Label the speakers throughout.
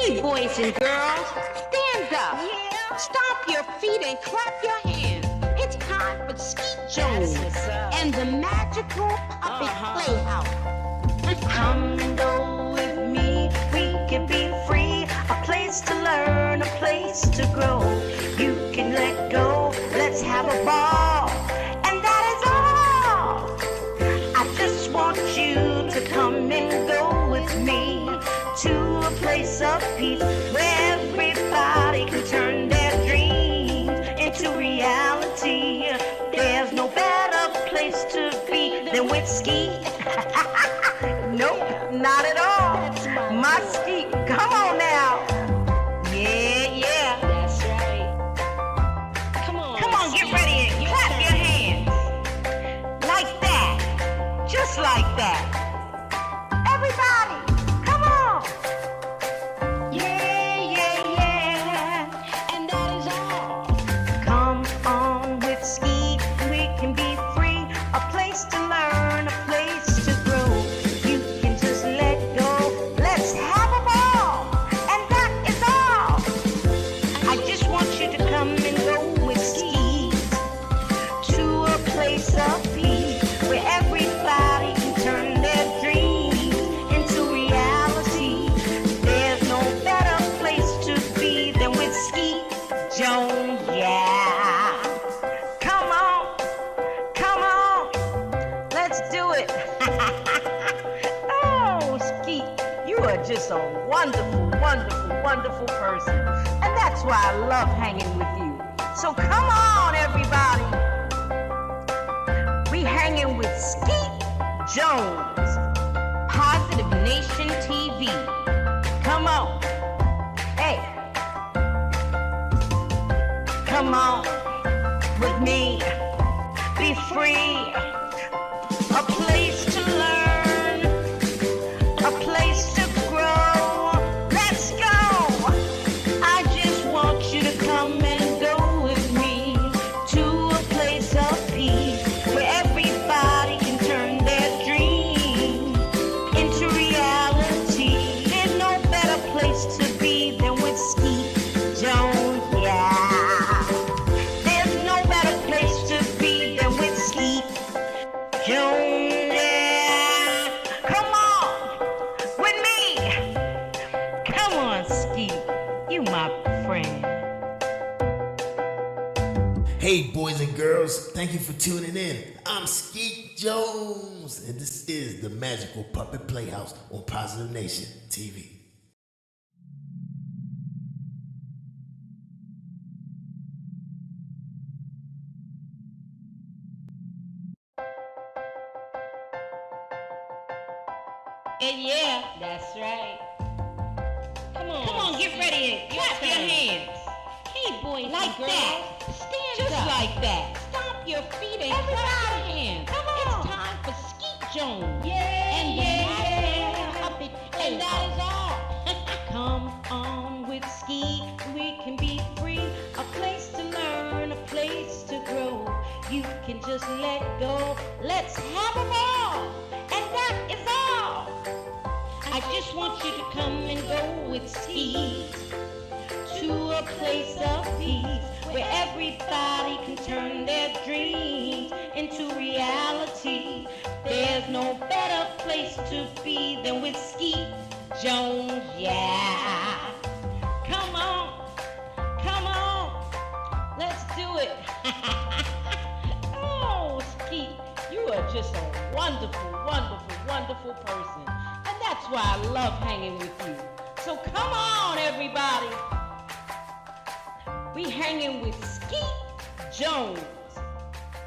Speaker 1: Hey, boys and girls, stand up. Yeah. Stomp your feet and clap your hands. It's time for Skeet Jones and the magical puppet Playhouse.
Speaker 2: Come and go with me. We can be free. A place to learn, a place to grow. You can let go. Let's have a ball. And that is all. I just want you to come and go with me to a place of peace where everybody can turn their dreams into reality. There's no better place to be than with Skeet. Nope, not at all. My Skeet, come on now. Yeah.
Speaker 1: That's right. Come on,
Speaker 2: Get ready and clap your hands. Like that. Just like that. Everybody, come on. Yeah.
Speaker 1: And that is all.
Speaker 2: Come on with Skeet. We can be free. A place to learn, a place to grow. You can just let go. Let's have a ball. And that is all. I just want you to come and go with Skeet to a place of peace where everybody can turn their dreams into reality. There's no better place to be than with Skeet Jones, yeah. Come on, let's do it. Oh, Skeet, you are just a wonderful person. And that's why I love hanging with you. So come on, everybody. We hanging with Skeet Jones,
Speaker 1: Positive Nation TV.
Speaker 2: come on. Hey, come on with me. Be free. A place to learn, a place to grow. Let's go. I just want you to come and go with me to a place of peace where everybody can turn their dreams into reality. There's no better place to be than with Skeet Jones, yeah. There's no better place to be than with Skeet Jones, yeah. Come on with me. Come on, Skeet. You my friend.
Speaker 3: Hey, boys and girls, thank you for tuning in. I'm Skeet Jones, and this is the Magical Puppet Playhouse on Positive Nation TV.
Speaker 2: Yeah.
Speaker 1: That's right. Come
Speaker 2: Come on, get ready and clap your hands.
Speaker 1: Hey, boys
Speaker 2: Like
Speaker 1: and girls,
Speaker 2: that.
Speaker 1: stand
Speaker 2: Just
Speaker 1: up.
Speaker 2: like that.
Speaker 1: Stomp your feet and
Speaker 2: Everybody,
Speaker 1: clap your hands.
Speaker 2: come on.
Speaker 1: It's time for Skeet Jones and the
Speaker 2: Yeah.
Speaker 1: magical puppet
Speaker 2: And that is all.
Speaker 1: Come on with Skeet, we can be free.
Speaker 2: A place to learn, a place to grow. You can just let go. Let's have a ball. And that is all. I just want you to come and go with Skeet to a place of peace where everybody can turn their dreams into reality. There's no better place to be than with Skeet Jones, yeah. Come on, let's do it. Oh, Skeet, you are just a wonderful person. And that's why I love hanging with you. So come on, everybody. We hanging with Skeet Jones,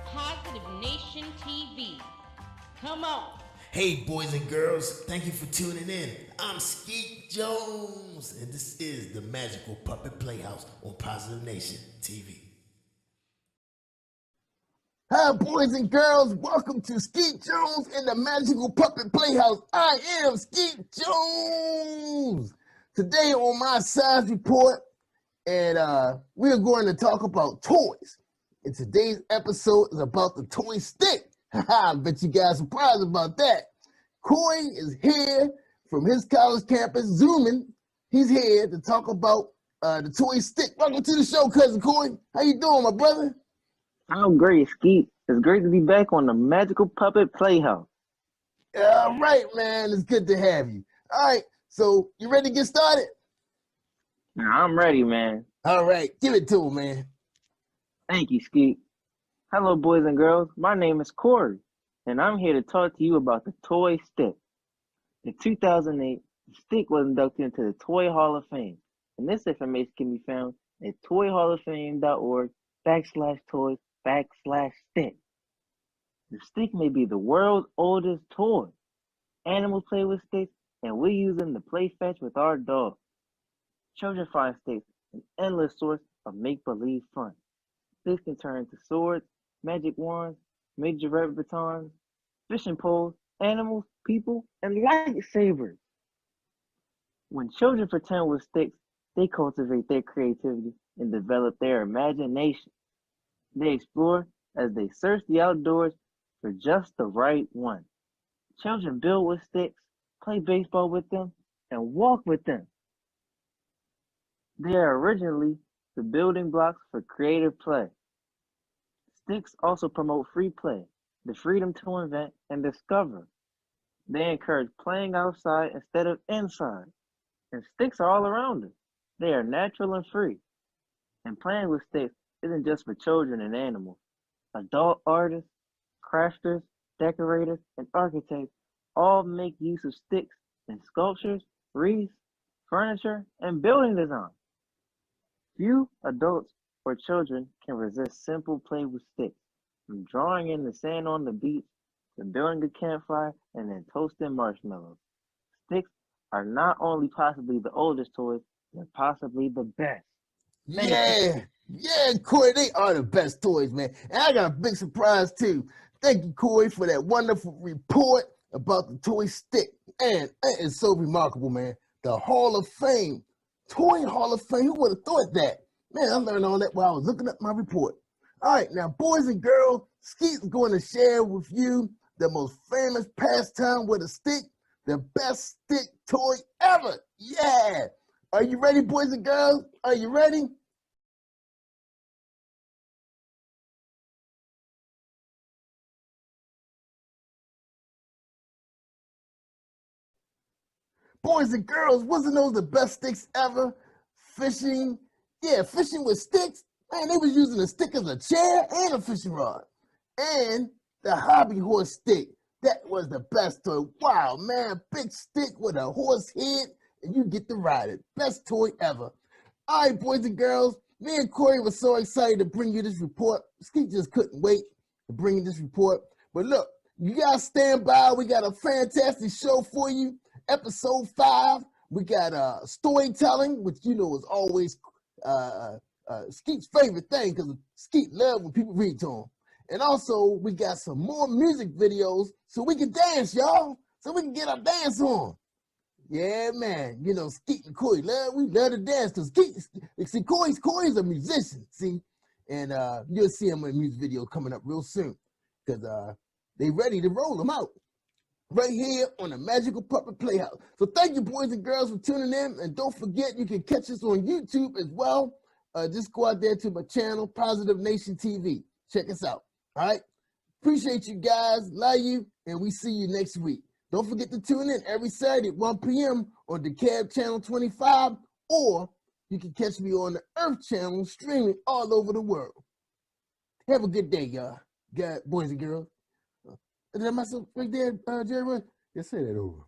Speaker 1: Positive Nation TV.
Speaker 2: come on.
Speaker 3: Hey, boys and girls, thank you for tuning in. I'm Skeet Jones, and this is the Magical Puppet Playhouse on Positive Nation TV.
Speaker 4: Hi, boys and girls. Welcome to Skeet Jones and the Magical Puppet Playhouse. I am Skeet Jones. Today on my science report, and we're going to talk about toys. And today's episode is about the toy stick. I bet you guys are surprised about that. Corey is here from his college campus, zooming He's here to talk about the toy stick. Welcome to the show, Cousin Corey. How you doing, my brother?
Speaker 5: I'm great, Skeet. It's great to be back on the Magical Puppet Playhouse.
Speaker 4: All right, man. It's good to have you. All right, so you ready to get started?
Speaker 5: Now, I'm ready, man.
Speaker 4: All right, give it to him, man.
Speaker 5: Thank you, Skeet. Hello, boys and girls. My name is Corey, and I'm here to talk to you about the toy stick. In 2008, the stick was inducted into the Toy Hall of Fame, and this information can be found at toyhalloffame.org/toys/stick. The stick may be the world's oldest toy. Animals play with sticks, and we use them to play fetch with our dogs. Children find sticks an endless source of make-believe fun. Sticks can turn into swords, magic wands, major batons, fishing poles, animals, people, and lightsabers. When children pretend with sticks, they cultivate their creativity and develop their imagination. They explore as they search the outdoors for just the right one. Children build with sticks, play baseball with them, and walk with them. They are originally the building blocks for creative play. Sticks also promote free play, the freedom to invent and discover. They encourage playing outside instead of inside. And sticks are all around us. They are natural and free. And playing with sticks isn't just for children and animals. Adult artists, crafters, decorators, and architects all make use of sticks in sculptures, wreaths, furniture, and building design. Few adults or children can resist simple play with sticks, from drawing in the sand on the beach to building a campfire and then toasting marshmallows. Sticks are not only possibly the oldest toys, they're possibly the best.
Speaker 4: Yeah, Corey, they are the best toys, man. And I got a big surprise, too. Thank you, Corey, for that wonderful report about the toy stick. And that is so remarkable, man. The Hall of Fame, Toy Hall of Fame. Who would have thought that? Man, I learned all that while I was looking up my report. All right, now, boys and girls, Skeet's going to share with you the most famous pastime with a stick, the best stick toy ever. Yeah. Are you ready, boys and girls? Are you ready? Boys and girls, wasn't those the best sticks ever? Fishing, fishing with sticks. Man, they was using a stick as a chair and a fishing rod. And the hobby horse stick, that was the best toy. Wow, man, big stick with a horse head, and you get to ride it. Best toy ever. All right, boys and girls, me and Corey were so excited to bring you this report. Skeet just couldn't wait to bring you this report. But look, you guys stand by. We got a fantastic show for you. Episode 5, we got storytelling, which you know is always Skeet's favorite thing because Skeet loves when people read to him. And also, we got some more music videos so we can dance, y'all. So we can get our dance on. Yeah, man. You know, Skeet and Corey, we love to dance because see, Corey's a musician, see? And you'll see him in a music video coming up real soon because they ready to roll them out. Right here on the Magical Puppet Playhouse. So thank you, boys and girls, for tuning in. And don't forget, you can catch us on YouTube as well. Just go out there to my channel, Positive Nation TV. Check us out. All right? Appreciate you guys. Love you. And we see you next week. Don't forget to tune in every Saturday at 1 p.m. on the Cab Channel 25. Or you can catch me on the Earth Channel streaming all over the world. Have a good day, y'all. Boys and girls. Did I mess up right there, Jerry? Just say that over.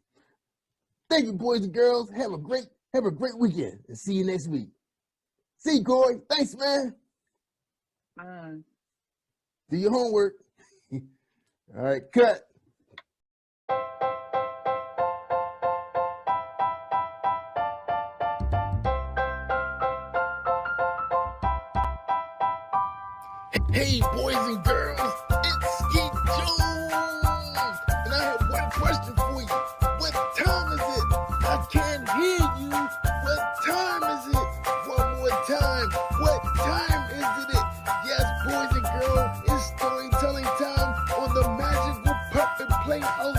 Speaker 4: Thank you, boys and girls. Have a great weekend, and see you next week. See you, Corey. Thanks, man.
Speaker 5: Bye.
Speaker 4: Do your homework. All right, cut. Hey, boys and girls, it's Skeet Jones, and I have one question for you. What time is it? I can't hear you. What time is it? One more time. What time is it? Yes, boys and girls, it's storytelling time on the Magical Puppet Playhouse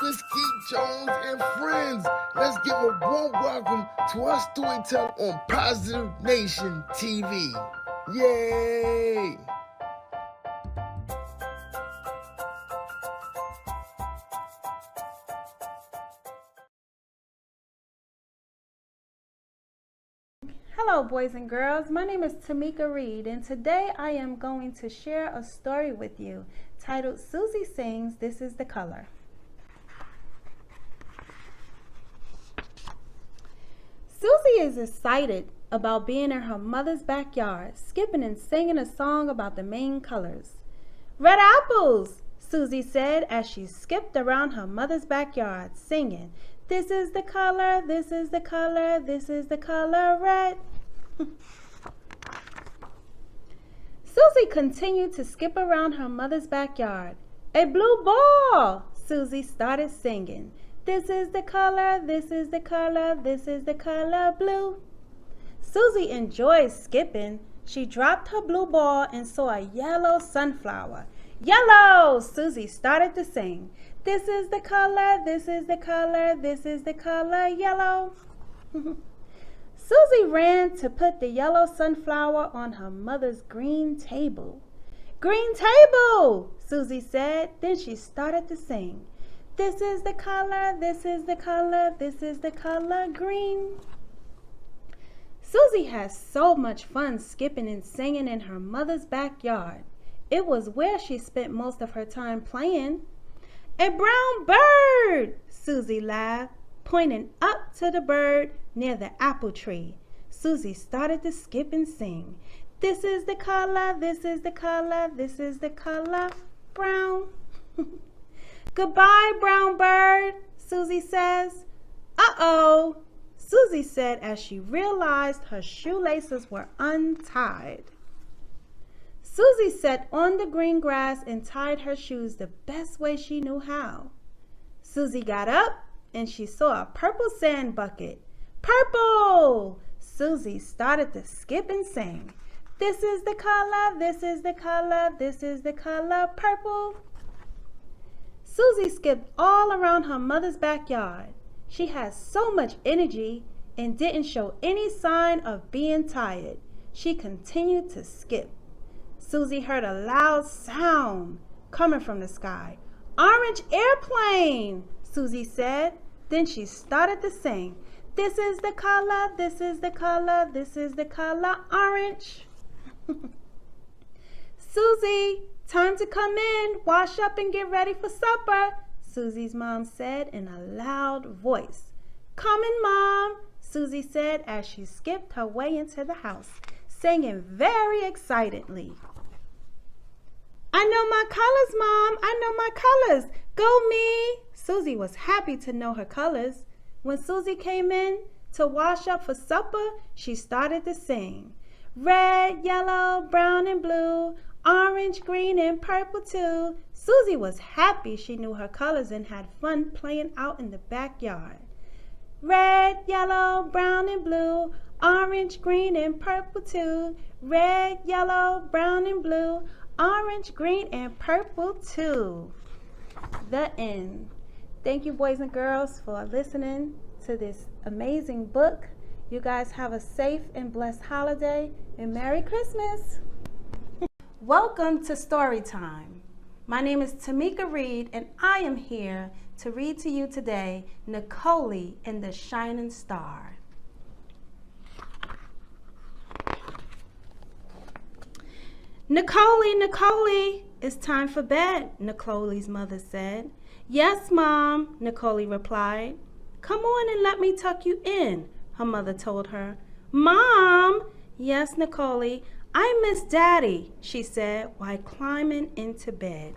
Speaker 4: with Skeet Jones and friends. Let's give a warm welcome to our storyteller on Positive Nation TV. Yay!
Speaker 6: Hello boys and girls, my name is Tamika Reed and today I am going to share a story with you titled Susie Sings, This is the Color. Susie is excited about being in her mother's backyard, skipping and singing a song about the main colors. Red apples, Susie said as she skipped around her mother's backyard, singing, this is the color, this is the color, this is the color red. Susie continued to skip around her mother's backyard. A blue ball, Susie started singing. This is the color, this is the color, this is the color blue. Susie enjoyed skipping. She dropped her blue ball and saw a yellow sunflower. Yellow, Susie started to sing. This is the color, this is the color, this is the color yellow. Susie ran to put the yellow sunflower on her mother's green table. Green table, Susie said. Then she started to sing. This is the color, this is the color, this is the color green. Susie had so much fun skipping and singing in her mother's backyard. It was where she spent most of her time playing. A brown bird, Susie laughed, pointing up to the bird near the apple tree. Susie started to skip and sing. This is the color, this is the color, this is the color brown. Goodbye, brown bird, Susie says. Uh-oh, Susie said as she realized her shoelaces were untied. Susie sat on the green grass and tied her shoes the best way she knew how. Susie got up and she saw a purple sand bucket. Purple! Susie started to skip and sing. This is the color, this is the color, this is the color purple. Susie skipped all around her mother's backyard. She had so much energy and didn't show any sign of being tired. She continued to skip. Susie heard a loud sound coming from the sky. Orange airplane, Susie said. Then she started to sing. This is the color, this is the color, this is the color orange. Susie, time to come in, wash up and get ready for supper, Susie's mom said in a loud voice. Coming, Mom, Susie said as she skipped her way into the house, singing very excitedly. I know my colors, Mom. I know my colors. Go me. Susie was happy to know her colors. When Susie came in to wash up for supper, she started to sing. Red, yellow, brown, and blue, orange, green, and purple too. Susie was happy she knew her colors and had fun playing out in the backyard. Red, yellow, brown, and blue, orange, green, and purple too. Red, yellow, brown, and blue, orange, green, and purple too. The end. Thank you, boys and girls, for listening to this amazing book. You guys have a safe and blessed holiday and Merry Christmas. Welcome to Story Time. My name is Tamika Reed and I am here to read to you today Nicole and the Shining Star. Nicole, it's time for bed, Nicole's mother said. Yes, Mom, Nicole replied. Come on and let me tuck you in, her mother told her. Mom! Yes, Nicole, I miss Daddy, she said while climbing into bed.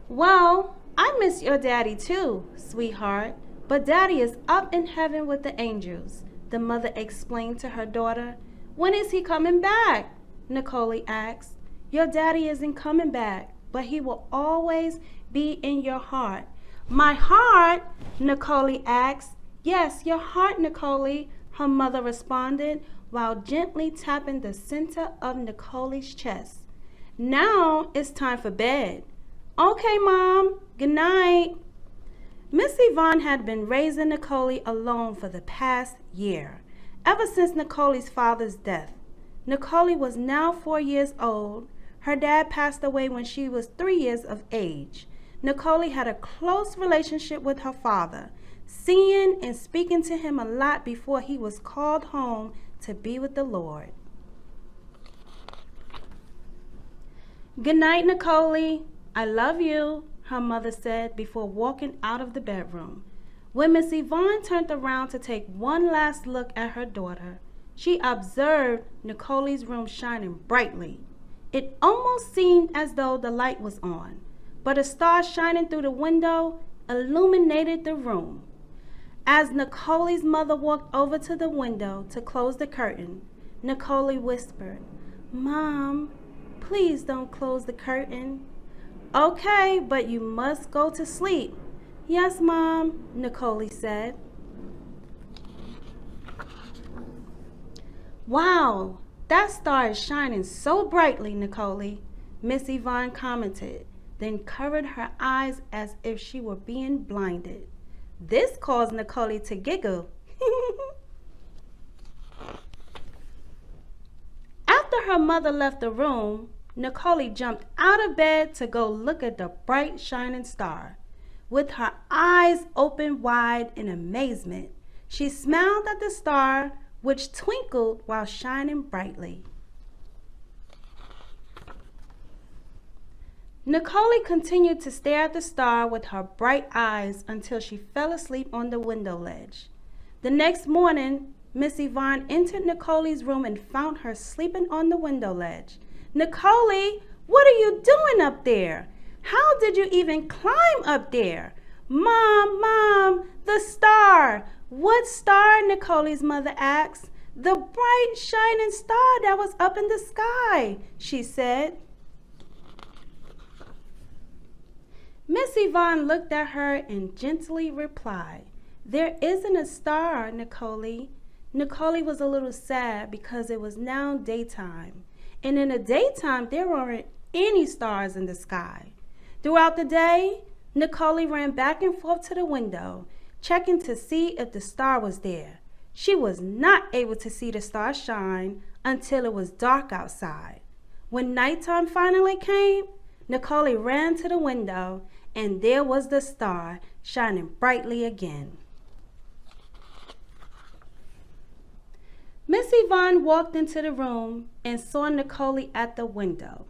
Speaker 6: Well, I miss your daddy too, sweetheart, but Daddy is up in heaven with the angels, the mother explained to her daughter. When is he coming back? Nicole asked. Your daddy isn't coming back, but he will always be in your heart. My heart? Nicole asked. Yes, your heart, Nicole, her mother responded while gently tapping the center of Nicole's chest. Now it's time for bed. Okay, Mom. Good night. Vaughn had been raising Nicole alone for the past year, ever since Nicole's father's death. Nicole was now 4 years old. Her dad passed away when she was 3 years of age. Nicole had a close relationship with her father, seeing and speaking to him a lot before he was called home to be with the Lord. "Good night, Nicole. I love you," her mother said before walking out of the bedroom. When Miss Yvonne turned around to take one last look at her daughter, she observed Nicole's room shining brightly. It almost seemed as though the light was on, but a star shining through the window illuminated the room. As Nicole's mother walked over to the window to close the curtain, Nicole whispered, "Mom, please don't close the curtain." "Okay, but you must go to sleep." "Yes, Mom," Nicole said. "Wow, that star is shining so brightly, Nicole," Miss Yvonne commented, then covered her eyes as if she were being blinded. This caused Nicole to giggle. After her mother left the room, Nicole jumped out of bed to go look at the bright shining star. With her eyes open wide in amazement, she smiled at the star, which twinkled while shining brightly. Nicole continued to stare at the star with her bright eyes until she fell asleep on the window ledge. The next morning, Miss Yvonne entered Nicole's room and found her sleeping on the window ledge. "Nicole, what are you doing up there? How did you even climb up there?" Mom, the star." "What star?" Nicole's mother asked. "The bright shining star that was up in the sky," she said. Miss Yvonne looked at her and gently replied, "There isn't a star, Nicole." Nicole was a little sad because it was now daytime, and in the daytime there weren't any stars in the sky. Throughout the day, Nicole ran back and forth to the window, checking to see if the star was there. She was not able to see the star shine until it was dark outside. When nighttime finally came, Nicole ran to the window, and there was the star shining brightly again. Miss Yvonne walked into the room and saw Nicole at the window.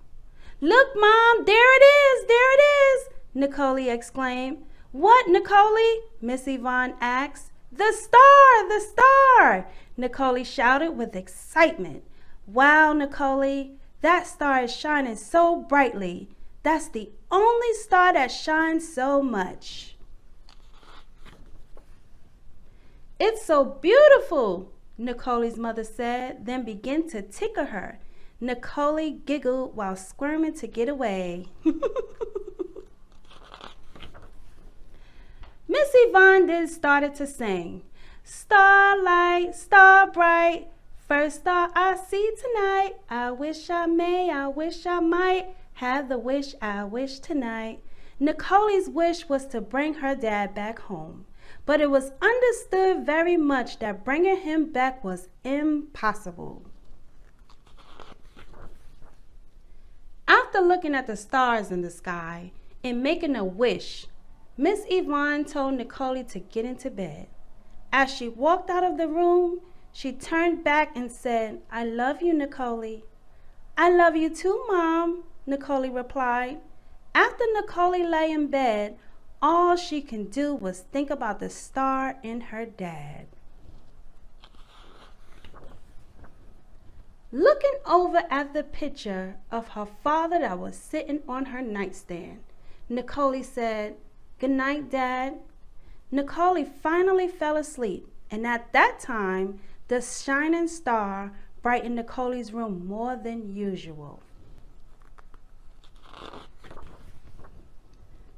Speaker 6: "Look, Mom, there it is, Nicole exclaimed. "What, Nicole?" Miss Yvonne asked. The star, Nicole shouted with excitement. "Wow, Nicole, that star is shining so brightly. That's the only star that shines so much." "It's so beautiful," Nicole's mother said, then began to tickle her. Nicole giggled while squirming to get away. Miss Yvonne then started to sing. "Starlight, star bright, first star I see tonight. I wish I may, I wish I might, have the wish I wish tonight." Nicole's wish was to bring her dad back home, but it was understood very much that bringing him back was impossible. After looking at the stars in the sky and making a wish, Miss Yvonne told Nicole to get into bed. As she walked out of the room, she turned back and said, "I love you, Nicole." "I love you too, Mom," Nicole replied. After Nicole lay in bed, all she could do was think about the star and her dad. Looking over at the picture of her father that was sitting on her nightstand, Nicole said, "Good night, Dad." Nicole finally fell asleep, and at that time, the shining star brightened Nicole's room more than usual.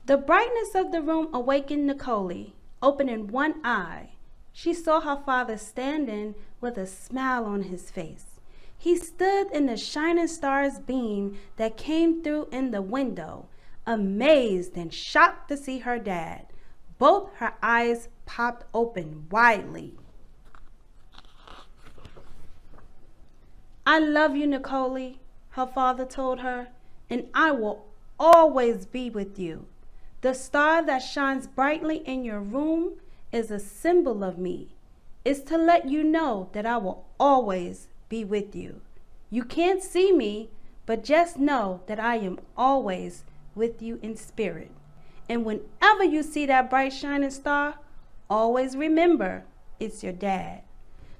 Speaker 6: The brightness of the room awakened Nicole. Opening one eye, she saw her father standing with a smile on his face. He stood in the shining star's beam that came through in the window, amazed and shocked to see her dad. Both her eyes popped open widely. "I love you, Nicole," her father told her, "and I will always be with you. The star that shines brightly in your room is a symbol of me. It's to let you know that I will always be with you. You can't see me, but just know that I am always with you in spirit. And whenever you see that bright shining star, always remember it's your dad."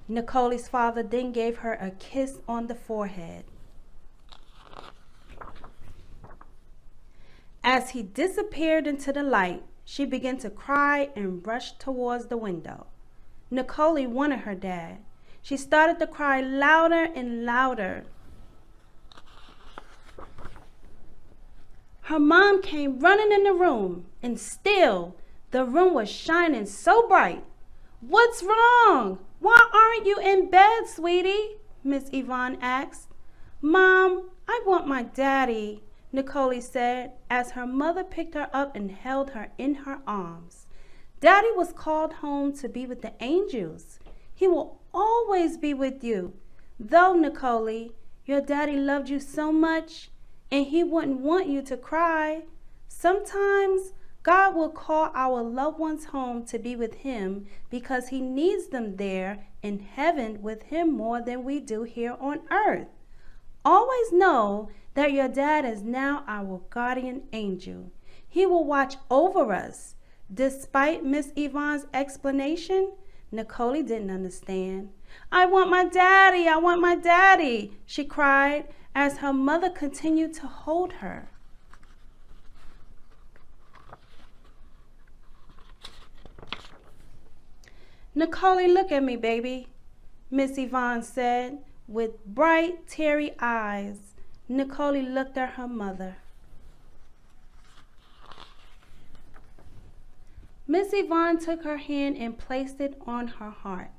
Speaker 6: Nicole's father then gave her a kiss on the forehead. As he disappeared into the light, she began to cry and rushed towards the window. Nicole wanted her dad. She started to cry louder and louder. Her mom came running in the room, and still the room was shining so bright. "What's wrong? Why aren't you in bed, sweetie?" Miss Yvonne asked. "Mom, I want my daddy," Nicole said as her mother picked her up and held her in her arms. "Daddy was called home to be with the angels. He will always be with you. Though, Nicole, your daddy loved you so much, and he wouldn't want you to cry. Sometimes God will call our loved ones home to be with him because he needs them there in heaven with him more than we do here on earth. Always know that your dad is now our guardian angel. He will watch over us." Despite Miss Yvonne's explanation, Nicole didn't understand. "I want my daddy, I want my daddy," she cried as her mother continued to hold her. "Nicole, look at me, baby," Miss Yvonne said. With bright, teary eyes, Nicole looked at her mother. Miss Yvonne took her hand and placed it on her heart.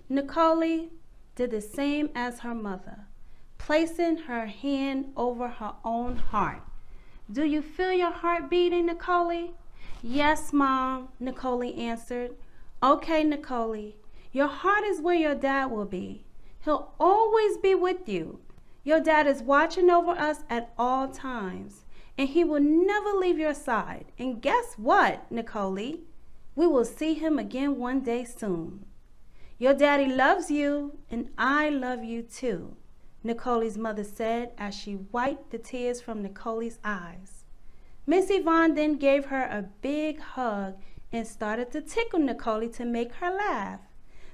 Speaker 6: Nicole did the same as her mother, placing her hand over her own heart. "Do you feel your heart beating, Nicole?" "Yes, Mom," Nicole answered. "Okay, Nicole, your heart is where your dad will be. He'll always be with you. Your dad is watching over us at all times, and he will never leave your side. And guess what, Nicole? We will see him again one day soon. Your daddy loves you, and I love you too," Nicole's mother said as she wiped the tears from Nicole's eyes. Miss Yvonne then gave her a big hug and started to tickle Nicole to make her laugh.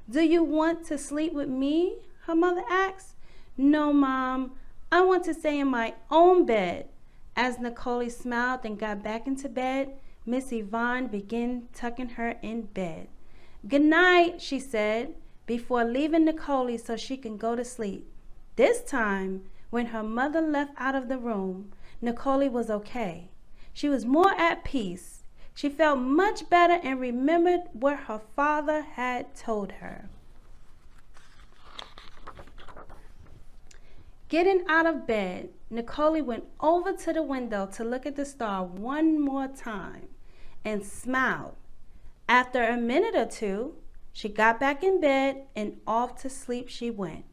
Speaker 6: "Do you want to sleep with me?" her mother asked. "No, Mom, I want to stay in my own bed." As Nicole smiled and got back into bed, Miss Yvonne began tucking her in bed. "Good night," she said, before leaving Nicole so she can go to sleep. This time, when her mother left out of the room, Nicole was okay. She was more at peace. She felt much better and remembered what her father had told her. Getting out of bed, Nicole went over to the window to look at the star one more time and smiled. After a minute or two, she got back in bed and off to sleep she went,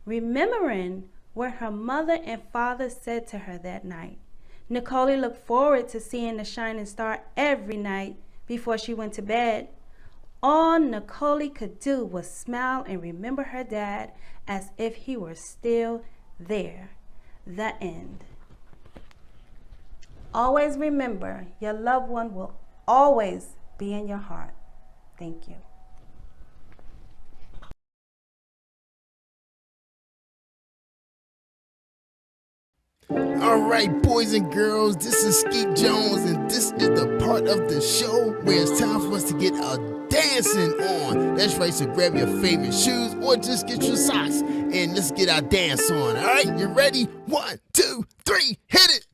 Speaker 6: remembering what her mother and father said to her that night. Nicole looked forward to seeing the shining star every night before she went to bed. All Nicole could do was smile and remember her dad as if he were still there. The end. Always remember, your loved one will always be in your heart. Thank you.
Speaker 3: All right, boys and girls, this is Skeet Jones, and this is the part of the show where it's time for us to get a dancing on. That's right, so grab your favorite shoes or just get your socks and let's get our dance on. All right, you ready? 1, 2, 3, hit it!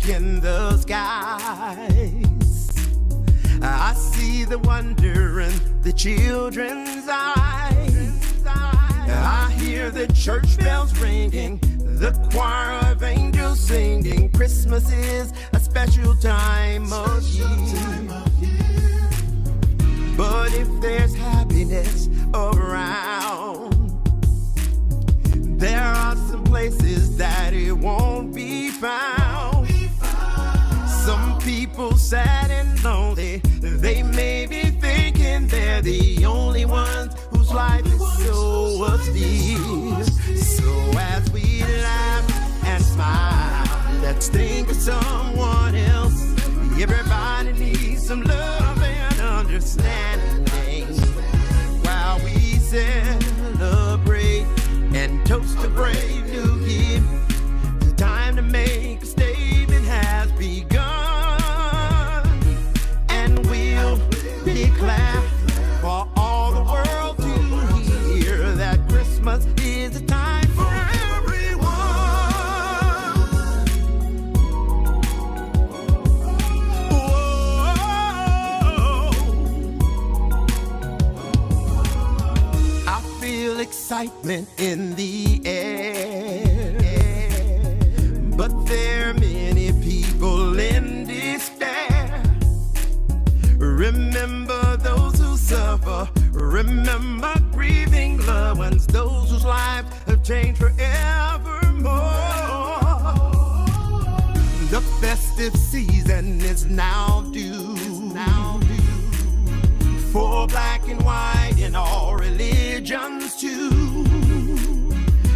Speaker 7: in the skies. I see the wonder in the children's eyes. I hear the church bells ringing, the choir of angels singing. Christmas is a special time of year. But if there's happiness around, there are some places that it won't be found. Some people sad and lonely, they may be thinking they're the only ones whose life is so austere. So as we laugh and smile, let's think of someone else. Everybody needs some love and understanding while we celebrate and toast a brave new year. The time to make a statement has begun, and we'll declare for all the world to hear that Christmas is a time for everyone. Whoa. I feel excitement in the air, but there are many people in despair. Remember those who suffer, remember grieving loved ones, those whose lives have changed forevermore. The festive season is now due for black and white in all religions too.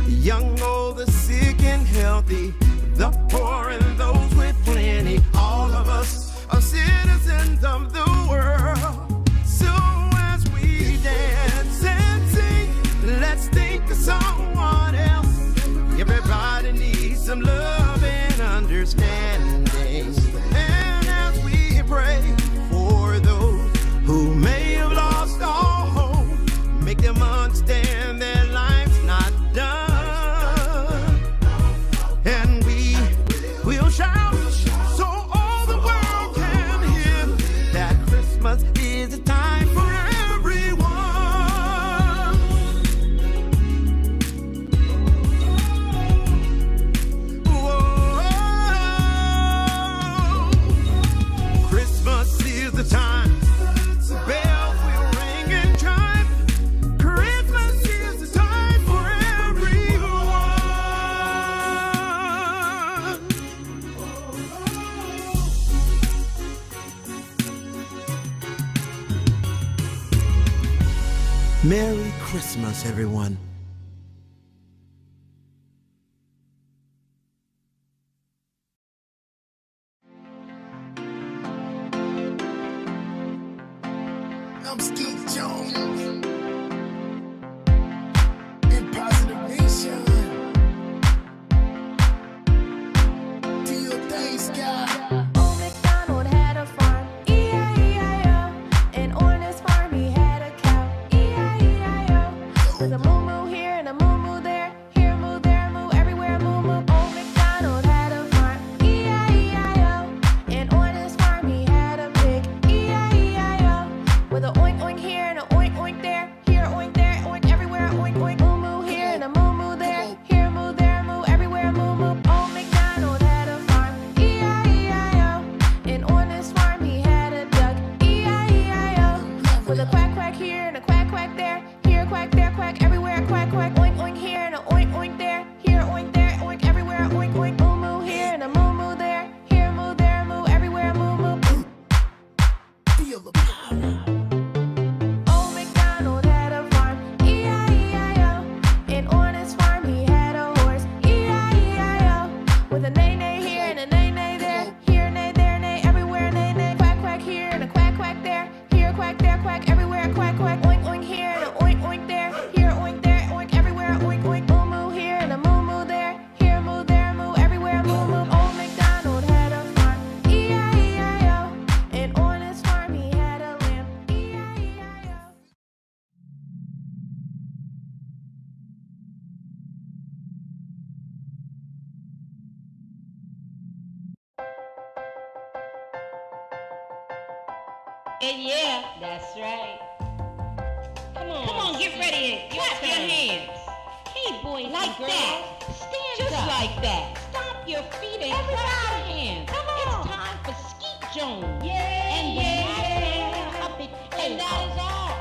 Speaker 7: Young, old, the sick and healthy, the poor and those with plenty. All of us are citizens of the world. So as we dance and sing, let's think of someone else. Everybody needs some love and understanding. And as we pray for those who may have lost all hope, make them understand their life's not done. And we will shout so all the world can hear that Christmas is a time for everyone. Whoa. Christmas is the time. Bells will ring and chime. Christmas is the time for everyone. Merry Christmas, everyone.
Speaker 3: I'm Skeet Jones in Positive Nation. Do your thing, Sky.
Speaker 8: Old MacDonald had a farm, E-I-E-I-O. And on his farm he had a cow, E-I-E-I-O. With a moo-moo here and a moo-moo there, here a moo, there a moo, everywhere a moo-moo. Old MacDonald had a farm, E-I-E-I-O. And on his farm he had a pig, E-I-E-I-O. With a oink oink here and a oink oink there,
Speaker 1: And yeah, that's right. Come on, get ready and clap your hands. Hey, boys like and girls, that. Stand just up. Like that. Stomp your feet and clap your hands. Come on. It's time for Skeet Jones. Yeah, and yeah. Puppet and that is all.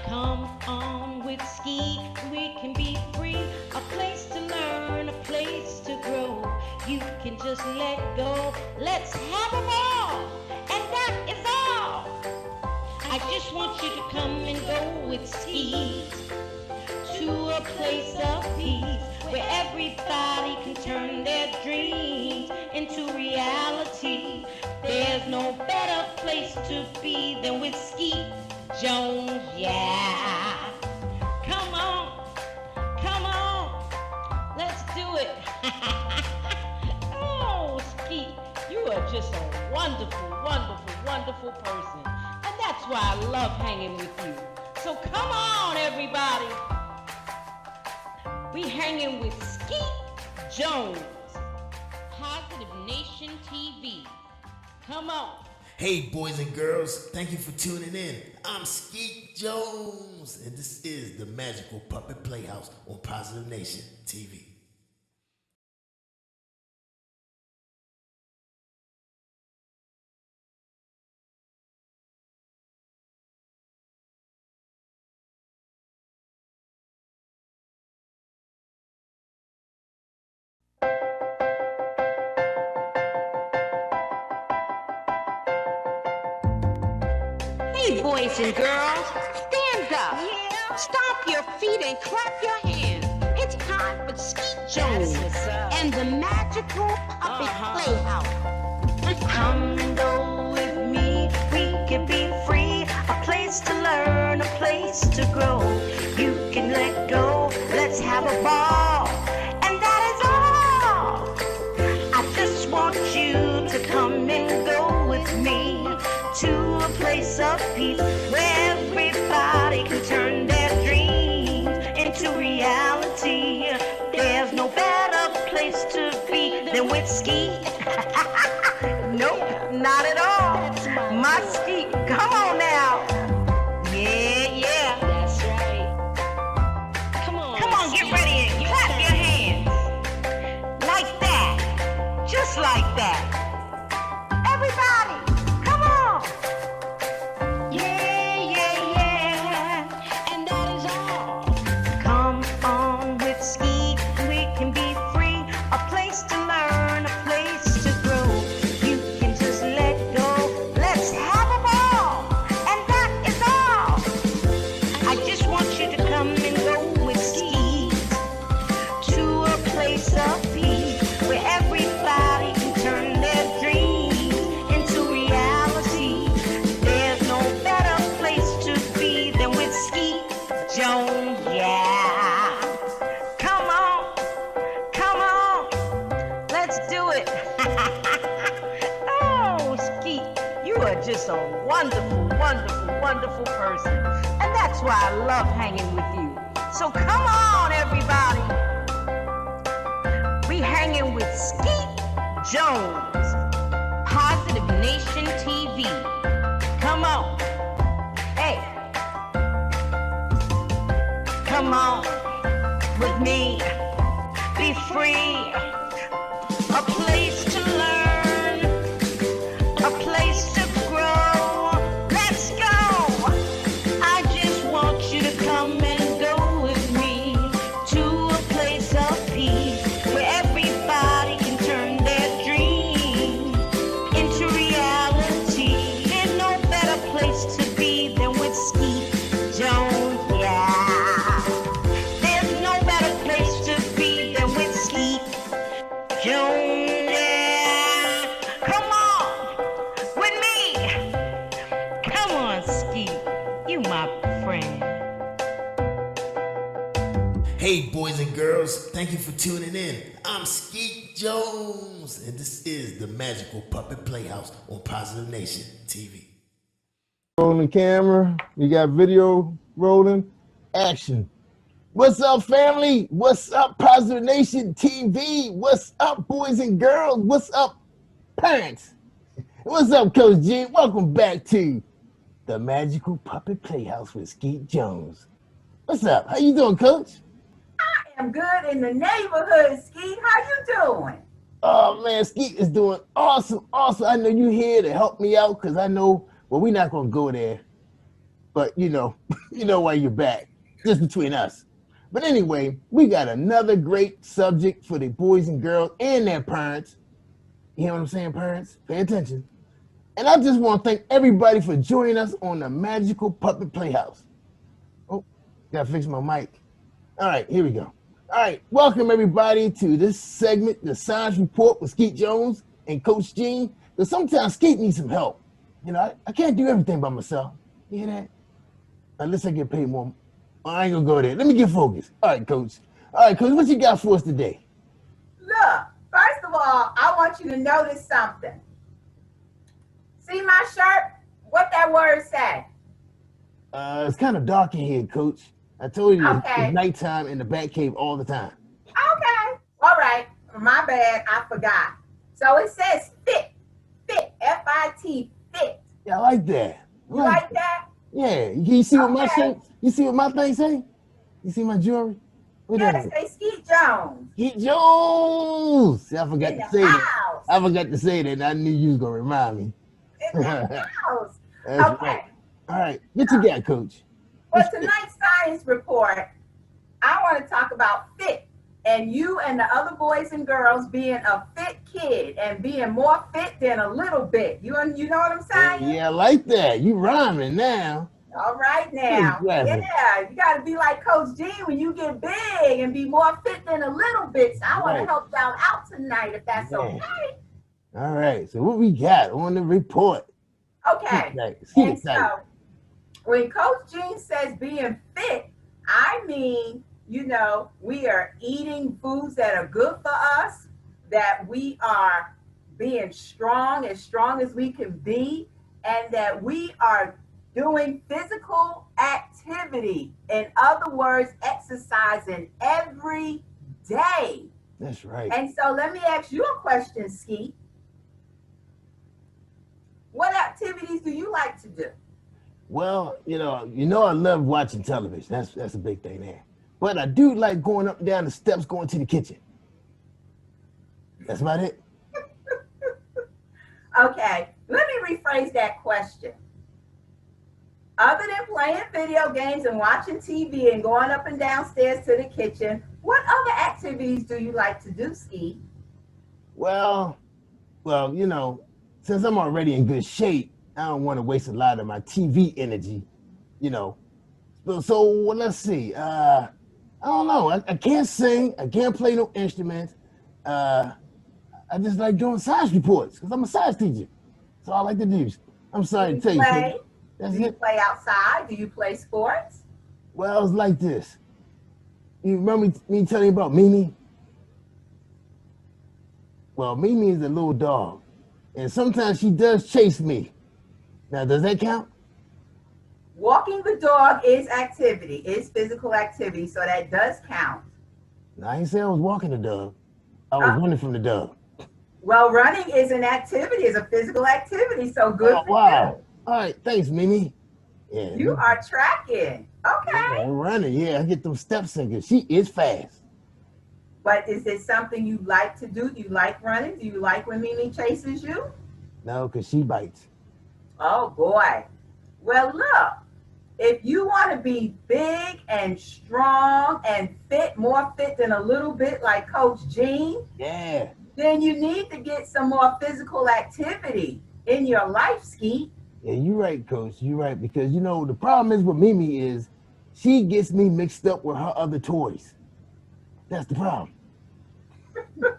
Speaker 1: Come on with Skeet, we can be free. A place to learn, a place to grow. You can just let go. Let's have a ball. And that is all. I just want you to come and go with Skeet to a place of peace where everybody can turn their dreams into reality. There's no better place to be than with Skeet Jones, yeah. Come on, let's do it. Oh, Skeet, you are just a wonderful, wonderful, wonderful person. And that's why I love hanging with you. So come on, everybody. We hanging with Skeet Jones, Positive Nation TV. Come on.
Speaker 3: Hey, boys and girls, thank you for tuning in. I'm Skeet Jones, and this is the Magical Puppet Playhouse on Positive Nation TV.
Speaker 1: Hey, boys and girls, stand up. Stomp your feet and clap your hands. It's time for Skeet Jones and the Magical Puppet Playhouse.
Speaker 2: Come and go with me, we can be free. A place to learn, a place to grow. You can let go, let's have a ball. And that is all. I just want you to come and go with me to a place of peace where everybody can turn their dreams into reality. There's no better place to be than with Skeet. Nope, not at all. My Skeet, come on now. Yeah.
Speaker 1: That's right. Come on,
Speaker 2: Get ready and clap your hands. Like that. Just like that. Everybody, come on. Yeah.
Speaker 1: and that is all.
Speaker 2: Come on with Skeet, we can be free. A place to learn, a place to grow. You can just let go. Let's have a ball. And that is all. I just want you to come and go with Skeet to a place of peace where everybody can turn their dreams into reality. There's no better place to be than with Skeet Jones, yeah. Come on, let's do it. Oh, Skeet, you are just a wonderful, wonderful, wonderful person. And that's why I love hanging with you. So come on, everybody. We hanging with Skeet Jones,
Speaker 1: Positive Nation TV.
Speaker 2: come on. Hey, come on with me. Be free. A place to learn, a place to grow. Let's go. I just want you to come and go with me to a place of peace where everybody can turn their dreams into reality. There's no better place to be than with Skeet Jones, yeah. There's no better place to be than with Skeet Jones, yeah. Come on with me. Come on, Skeet. You my friend.
Speaker 3: Hey, boys and girls, thank you for tuning in. I'm Skeet Jones, and this is the Magical Puppet Playhouse on Positive Nation TV.
Speaker 4: Rolling camera, we got video rolling, action. What's up, family? What's up, Positive Nation TV? What's up, boys and girls? What's up, parents? What's up, Coach G? Welcome back to the Magical Puppet Playhouse with Skeet Jones. What's up? How you doing, Coach?
Speaker 9: I'm good in the neighborhood, Skeet. How you doing?
Speaker 4: Oh man, Skeet is doing awesome. I know you here to help me out because I know, well, we're not gonna go there, but you know, you know why you're back, just between us. But anyway, we got another great subject for the boys and girls and their parents. You hear what I'm saying, parents? Pay attention. And I just want to thank everybody for joining us on the Magical Puppet Playhouse. Oh, gotta fix my mic. All right, here we go. All right, welcome everybody to this segment, the Science Report with Skeet Jones and Coach Gene. Because sometimes Skeet needs some help. You know, I can't do everything by myself. You hear that? Unless I get paid more. I ain't gonna go there. Let me get focused. All right, Coach. All right, Coach, what you got for us today?
Speaker 9: Look, first of all, I want you to notice something. See my shirt? What that word say?
Speaker 4: It's kind of dark in here, Coach. I told you
Speaker 9: Okay.
Speaker 4: it's nighttime in the bat cave all the time.
Speaker 9: Okay. All right. My bad. I forgot. So it says fit. Fit. F-I-T. Fit.
Speaker 4: Yeah, I like that.
Speaker 9: You like that?
Speaker 4: Yeah. You see what my
Speaker 9: Okay.
Speaker 4: shirt? You see what my thing say? You see my jewelry? What
Speaker 9: Yeah,
Speaker 4: that
Speaker 9: they say Skeet Jones.
Speaker 4: Skeet Jones. See, I forgot
Speaker 9: In
Speaker 4: to
Speaker 9: the
Speaker 4: say that.
Speaker 9: house.
Speaker 4: I forgot to say that. And I knew you was gonna remind me.
Speaker 9: In the house.
Speaker 4: That's
Speaker 9: Okay.
Speaker 4: right. All right. What you got, Coach?
Speaker 9: For tonight's science report, I want to talk about fit and you and the other boys and girls being a fit kid and being more fit than a little bit. You know what I'm saying?
Speaker 4: Yeah, I like that. You rhyming now.
Speaker 9: All right now.
Speaker 4: Exactly.
Speaker 9: Yeah, you got to be like Coach G when you get big and be more fit than a little bit. So I want to
Speaker 4: Right.
Speaker 9: help y'all out tonight if that's
Speaker 4: Yeah.
Speaker 9: okay.
Speaker 4: All right. So what we got on the report?
Speaker 9: Okay.
Speaker 4: Skeet
Speaker 9: And
Speaker 4: excited.
Speaker 9: so when Coach Gene says being fit, I mean, you know, we are eating foods that are good for us, that we are being strong as we can be, and that we are doing physical activity. In other words, exercising every day.
Speaker 4: That's right.
Speaker 9: And so let me ask you a question, Skeet. What activities do you like to do?
Speaker 4: Well, you know, I love watching television. That's a big thing there. But I do like going up and down the steps, going to the kitchen. That's about it.
Speaker 9: Okay, let me rephrase that question. Other than playing video games and watching TV and going up and downstairs to the kitchen, what other activities do you like to do, Ski?
Speaker 4: Well, you know, since I'm already in good shape, I don't want to waste a lot of my TV energy, you know. So well, let's see. I don't know. I can't sing. I can't play no instruments. I just like doing science reports because I'm a science teacher. That's all I like to do. I'm sorry to tell you.
Speaker 9: Play?
Speaker 4: That's
Speaker 9: Do you
Speaker 4: it.
Speaker 9: play outside? Do you play sports?
Speaker 4: Well, it's like this. You remember me telling you about Mimi? Well, Mimi is a little dog, and sometimes she does chase me. Now, does that count?
Speaker 9: Walking the dog is activity, is physical activity, so that does count.
Speaker 4: No, I ain't say I was walking the dog. I was running from the dog.
Speaker 9: Well, running is an activity, is a physical activity, so good
Speaker 4: Oh,
Speaker 9: for
Speaker 4: wow. All right, thanks, Mimi. Yeah,
Speaker 9: you. You are tracking. Okay.
Speaker 4: I'm running. Yeah, I get them steps in because she is fast.
Speaker 9: But is it something you like to do? Do you like running? Do you like when Mimi chases you?
Speaker 4: No, because she bites.
Speaker 9: Oh, boy. Well, look, if you want to be big and strong and fit, more fit than a little bit like Coach Gene,
Speaker 4: Yeah.
Speaker 9: then you need to get some more physical activity in your life, Skeet.
Speaker 4: Yeah, you're right, Coach. You're right. Because, you know, the problem is with Mimi is she gets me mixed up with her other toys. That's the problem.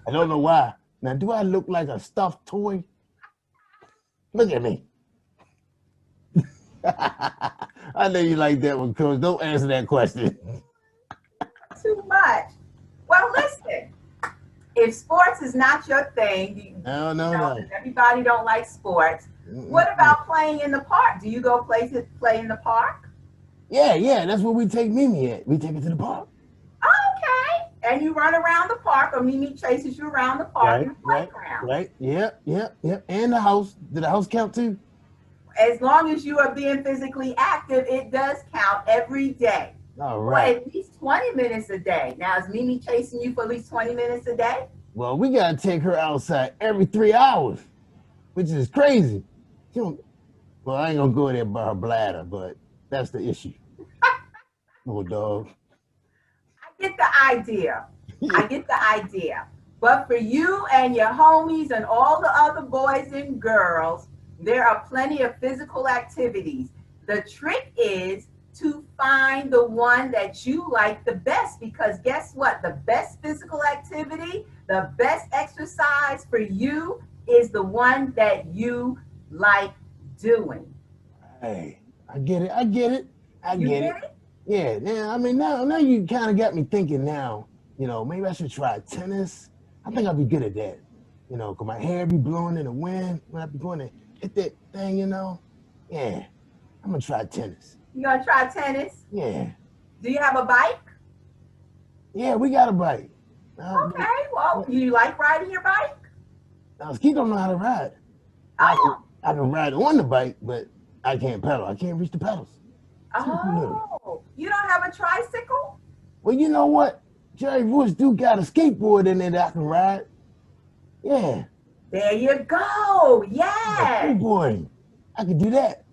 Speaker 4: I don't know why. Now, do I look like a stuffed toy? Look at me. I know you like that one, Coach. Don't answer that question.
Speaker 9: Too much. Well, listen, if sports is not your thing,
Speaker 4: No.
Speaker 9: everybody don't like sports. What about playing in the park? Do you go play in the park?
Speaker 4: Yeah, that's where we take Mimi at. We take her to the park.
Speaker 9: Okay. And you run around the park, or Mimi chases you around the park in the playground.
Speaker 4: Right. Yep. And the house. Did the house count too?
Speaker 9: as long as you are being physically active, it does count every day.
Speaker 4: All
Speaker 9: For
Speaker 4: right.
Speaker 9: at least 20 minutes a day. Now, is Mimi chasing you for at least 20 minutes a day?
Speaker 4: Well, we gotta take her outside every 3 hours, which is crazy. She don't, well, I ain't gonna go there by her bladder, but that's the issue. Little dog.
Speaker 9: I get the idea. I get the idea. But for you and your homies and all the other boys and girls, there are plenty of physical activities. The trick is to find the one that you like the best, because guess what? The best physical activity, the best exercise for you is the one that you like doing.
Speaker 4: Hey, I get it. I get it. I
Speaker 9: You
Speaker 4: get it.
Speaker 9: get it?
Speaker 4: Yeah. Now, I mean, now you kind of got me thinking. Now, maybe I should try tennis. I think I'll be good at that. Cause my hair be blowing in the wind when I be going to hit that thing. Yeah, I'm gonna try tennis.
Speaker 9: You gonna try tennis?
Speaker 4: Yeah.
Speaker 9: Do you have a bike?
Speaker 4: Yeah, we got a bike.
Speaker 9: Okay, well, you like riding your bike?
Speaker 4: Now, Skeet don't know how to ride.
Speaker 9: Oh,
Speaker 4: I can ride on the bike, but I can't pedal. I can't reach the pedals.
Speaker 9: oh, you don't have a tricycle?
Speaker 4: Well, you know what? Jerry Woods do got a skateboard in there that I can ride. Yeah.
Speaker 9: There you go. Yeah.
Speaker 4: Skateboarding. I could do that.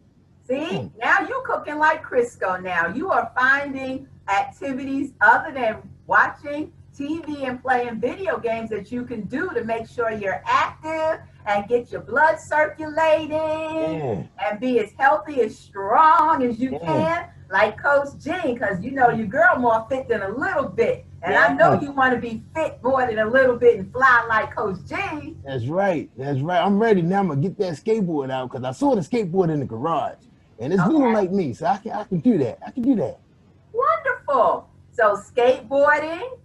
Speaker 9: See, now you're cooking like Crisco now. You are finding activities other than watching TV and playing video games that you can do to make sure you're active and get your blood circulating and be as healthy, as strong as you can, like Coach Jean, because your girl more fit than a little bit. And I know you want to be fit more than a little bit and fly like Coach Jean.
Speaker 4: That's right. That's right. I'm ready now. I'm going to get that skateboard out because I saw the skateboard in the garage. And it's little like me, so I can do that. I can do that.
Speaker 9: Wonderful. So skateboarding,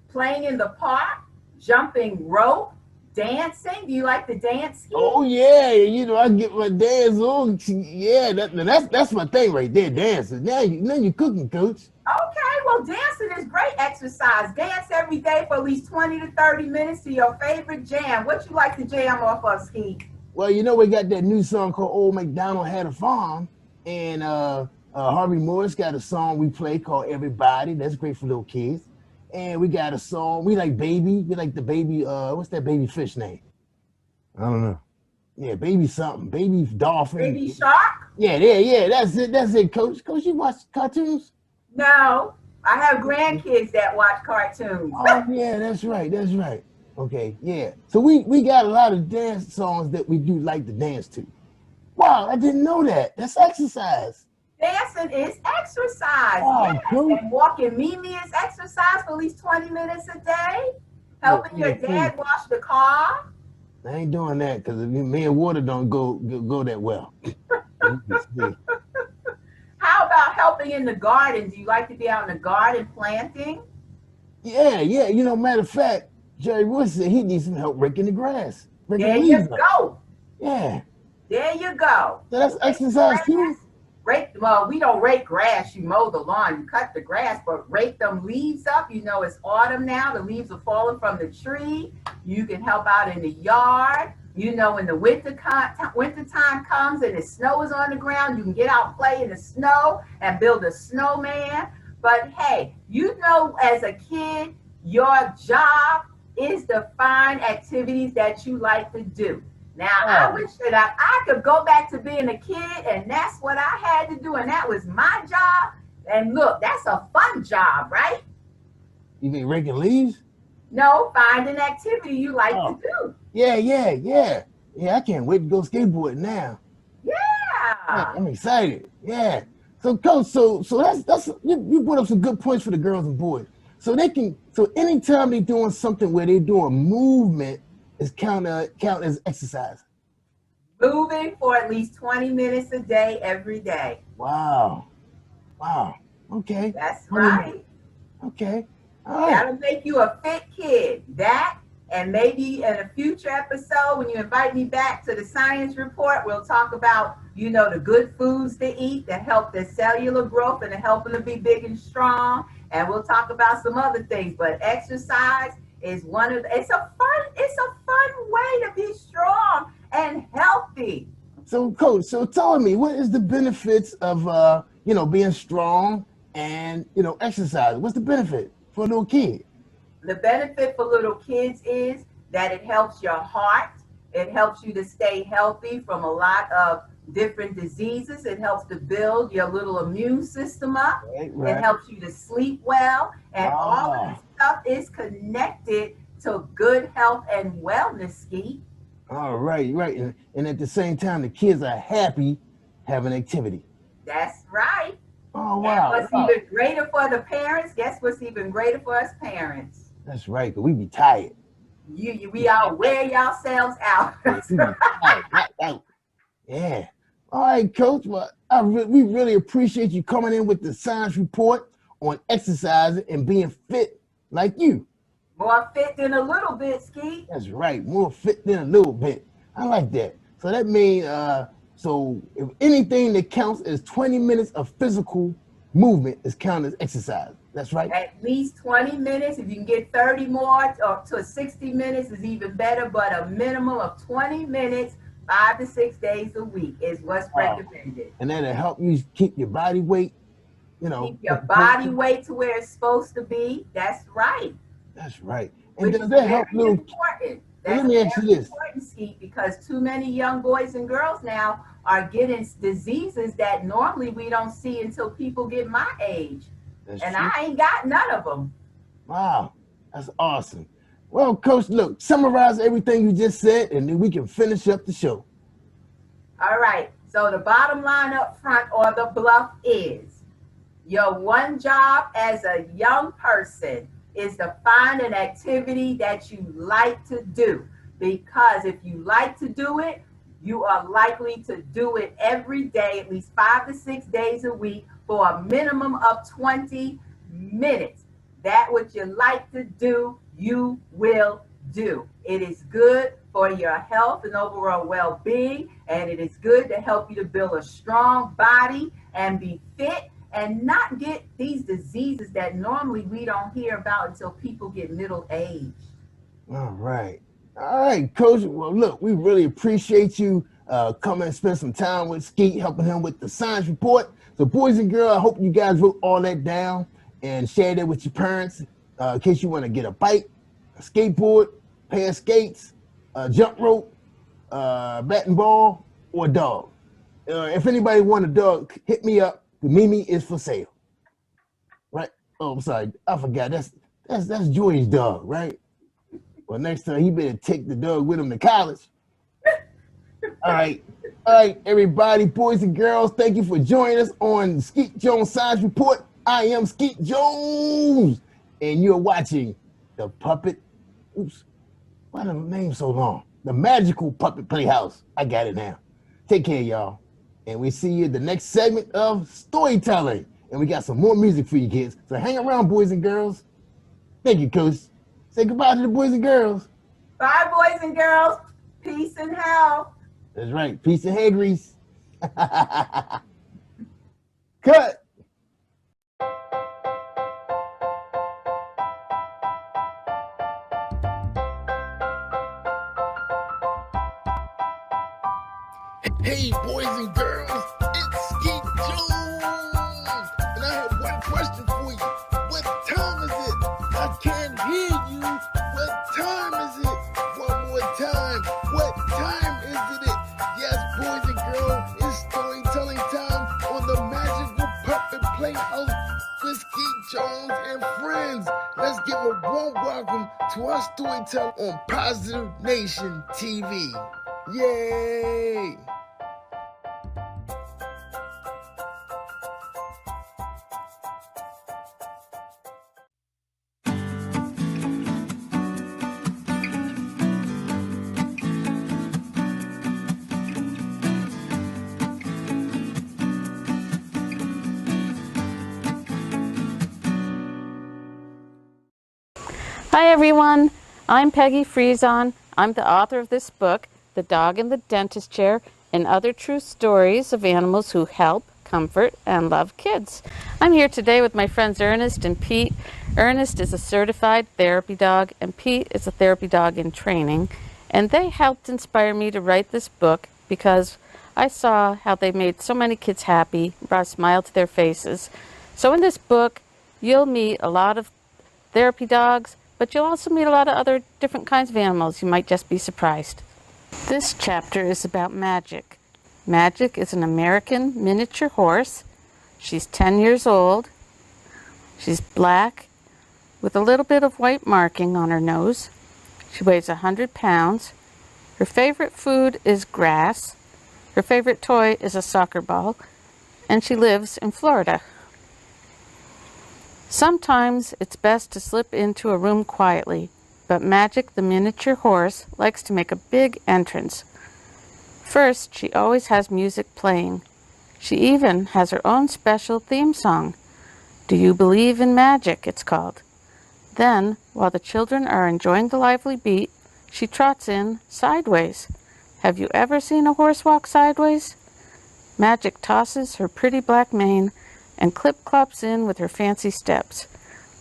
Speaker 9: playing in the park, jumping rope, dancing. Do you like to dance?
Speaker 4: Oh yeah, I get my dance on. Yeah, that's my thing right there, dancing. Now you're cooking, Coach.
Speaker 9: Okay, well, dancing is great exercise. Dance every day for at least 20 to 30 minutes to your favorite jam. What you like to jam off of, Skeet?
Speaker 4: Well, we got that new song called Old MacDonald Had a Farm, and Harvey Morris got a song we play called Everybody. That's great for little kids. And we got a song, we like Baby. We like the baby, what's that baby fish name? I don't know. Yeah, Baby something. Baby Dolphin.
Speaker 9: Baby Shark?
Speaker 4: Yeah, that's it, Coach. Coach, you watch cartoons?
Speaker 9: No, I have grandkids that watch cartoons.
Speaker 4: Oh, yeah, that's right. Okay, yeah. So we got a lot of dance songs that we do like to dance to. Wow, I didn't know that. That's exercise.
Speaker 9: Dancing is exercise.
Speaker 4: Oh,
Speaker 9: yes.
Speaker 4: cool.
Speaker 9: And walking Mimi is exercise for at least 20 minutes a day. Helping your dad wash the car.
Speaker 4: I ain't doing that because me and water don't go that well.
Speaker 9: How about helping in the garden? Do you like to be out in the garden planting?
Speaker 4: Yeah. Matter of fact, Jerry Woods said he needs some help raking the grass.
Speaker 9: There you go.
Speaker 4: Yeah.
Speaker 9: There you go.
Speaker 4: So that's exercise too?
Speaker 9: Well, we don't rake grass. You mow the lawn, you cut the grass, but rake them leaves up. It's autumn now. The leaves are falling from the tree. You can help out in the yard. When the winter time comes and the snow is on the ground, you can get out and play in the snow and build a snowman. But hey, as a kid, your job is to find activities that you like to do. Now, I wish that I could go back to being a kid, and that's what I had to do, and that was my job. And look, that's a fun job, right?
Speaker 4: You mean raking leaves?
Speaker 9: No, find an activity you like to do.
Speaker 4: Yeah. Yeah, I can't wait to go skateboarding now.
Speaker 9: Yeah.
Speaker 4: I'm excited. Yeah. So, Coach, so that's you brought up some good points for the girls and boys. So anytime they're doing something where they're doing movement, is count as exercise.
Speaker 9: Moving for at least 20 minutes a day, every day.
Speaker 4: Wow. Okay.
Speaker 9: That's right.
Speaker 4: Okay. All right.
Speaker 9: That'll make you a fit kid. That, and maybe in a future episode, when you invite me back to the science report, we'll talk about, the good foods to eat that help their cellular growth and to help them to be big and strong. And we'll talk about some other things, but exercise is it's a fun way to be strong and healthy.
Speaker 4: So, Coach, so tell me, what is the benefits of being strong and exercise? What's the benefit for a little kid?
Speaker 9: The benefit for little kids is that it helps your heart. It helps you to stay healthy from a lot of different diseases. It helps to build your little immune system up.
Speaker 4: Right.
Speaker 9: It helps you to sleep well. And all of
Speaker 4: Ah.
Speaker 9: this stuff is connected to good health and wellness, Skeet.
Speaker 4: All right, right. And at the same time, the kids are happy having activity.
Speaker 9: That's right.
Speaker 4: Oh,
Speaker 9: And
Speaker 4: wow.
Speaker 9: what's
Speaker 4: wow.
Speaker 9: even greater for the parents, guess what's even greater for us parents?
Speaker 4: That's right, because we be tired.
Speaker 9: We all wear yourselves out.
Speaker 4: We be tired, knocked out. Yeah. All right, Coach. Well, we really appreciate you coming in with the science report on exercising and being fit like you.
Speaker 9: More fit than a little bit, Skeet.
Speaker 4: That's right. More fit than a little bit. I like that. So that means, so if anything that counts as 20 minutes of physical movement is counted as exercise. That's right.
Speaker 9: At least 20 minutes. If you can get 30 more or to 60 minutes is even better, but a minimum of 20 minutes, 5 to 6 days a week is what's recommended.
Speaker 4: And that'll help you keep your body weight,
Speaker 9: Keep your body weight to where it's supposed to be. That's right.
Speaker 4: That's right. And
Speaker 9: Which
Speaker 4: does
Speaker 9: is
Speaker 4: that help
Speaker 9: very
Speaker 4: little?
Speaker 9: important.
Speaker 4: Let
Speaker 9: That's
Speaker 4: me ask you this.
Speaker 9: important, Skeet, because too many young boys and girls now are getting diseases that normally we don't see until people get my age.
Speaker 4: That's
Speaker 9: And
Speaker 4: true.
Speaker 9: I ain't got none of them.
Speaker 4: Wow, that's awesome. Well, Coach, look, summarize everything you just said, and then we can finish up the show.
Speaker 9: All right. So the bottom line up front or the bluff is your one job as a young person is to find an activity that you like to do. Because if you like to do it, you are likely to do it every day, at least 5 to 6 days a week for a minimum of 20 minutes. That what you like to do, you will do. It is good for your health and overall well-being, and it is good to help you to build a strong body and be fit and not get these diseases that normally we don't hear about until people get middle aged.
Speaker 4: All right. All right, Coach. Well, look, we really appreciate you coming and spend some time with Skeet, helping him with the science report. So, boys and girls, I hope you guys wrote all that down and shared it with your parents in case you want to get a bike, a skateboard, pair of skates, a jump rope, bat and ball, or a dog. If anybody want a dog, hit me up. The Mimi is for sale. Right? Oh, I'm sorry. I forgot. That's Joy's dog, right? Well, next time he better take the dog with him to college. All right, everybody, boys and girls, thank you for joining us on Skeet Jones Science Report. I am Skeet Jones, and you're watching the Puppet. Oops, why the name so long? The Magical Puppet Playhouse. I got it now. Take care, y'all, and we see you in the next segment of storytelling. And we got some more music for you kids. So hang around, boys and girls. Thank you, Coach. Say goodbye to the boys and girls.
Speaker 9: Bye, boys and girls. Peace and health.
Speaker 4: That's right. Peace and hair grease. Cut.
Speaker 3: Hey, boys and girls, it's Skeet Jones. And I have one question for you. What time is it? I can't hear you. What time is it? One more time. What time is it? Yes, boys and girls, it's storytelling time on the Magical Puppet Playhouse with Skeet Jones and friends. Let's give a warm welcome to our storyteller on Positive Nation TV. Yay!
Speaker 10: Hi everyone, I'm Peggy Friesen. I'm the author of this book, The Dog in the Dentist Chair, and Other True Stories of Animals Who Help, Comfort, and Love Kids. I'm here today with my friends Ernest and Pete. Ernest is a certified therapy dog, and Pete is a therapy dog in training. And they helped inspire me to write this book because I saw how they made so many kids happy, brought a smile to their faces. So in this book, you'll meet a lot of therapy dogs, but you'll also meet a lot of other different kinds of animals. You might just be surprised. This chapter is about Magic. Magic is an American miniature horse. She's 10 years old. She's black with a little bit of white marking on her nose. She weighs 100 pounds. Her favorite food is grass. Her favorite toy is a soccer ball. And she lives in Florida. Sometimes it's best to slip into a room quietly, but Magic, the miniature horse, likes to make a big entrance. First, she always has music playing. She even has her own special theme song. Do You Believe in Magic, it's called. Then, while the children are enjoying the lively beat, she trots in sideways. Have you ever seen a horse walk sideways? Magic tosses her pretty black mane and clip-clops in with her fancy steps.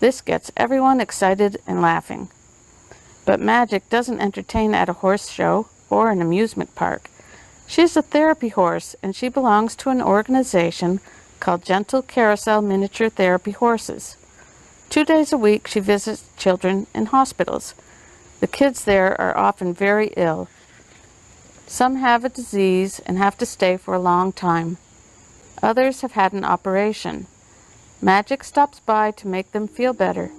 Speaker 10: This gets everyone excited and laughing. But Magic doesn't entertain at a horse show or an amusement park. She's a therapy horse, and she belongs to an organization called Gentle Carousel Miniature Therapy Horses. 2 days a week, she visits children in hospitals. The kids there are often very ill. Some have a disease and have to stay for a long time. Others have had an operation. Magic stops by to make them feel better.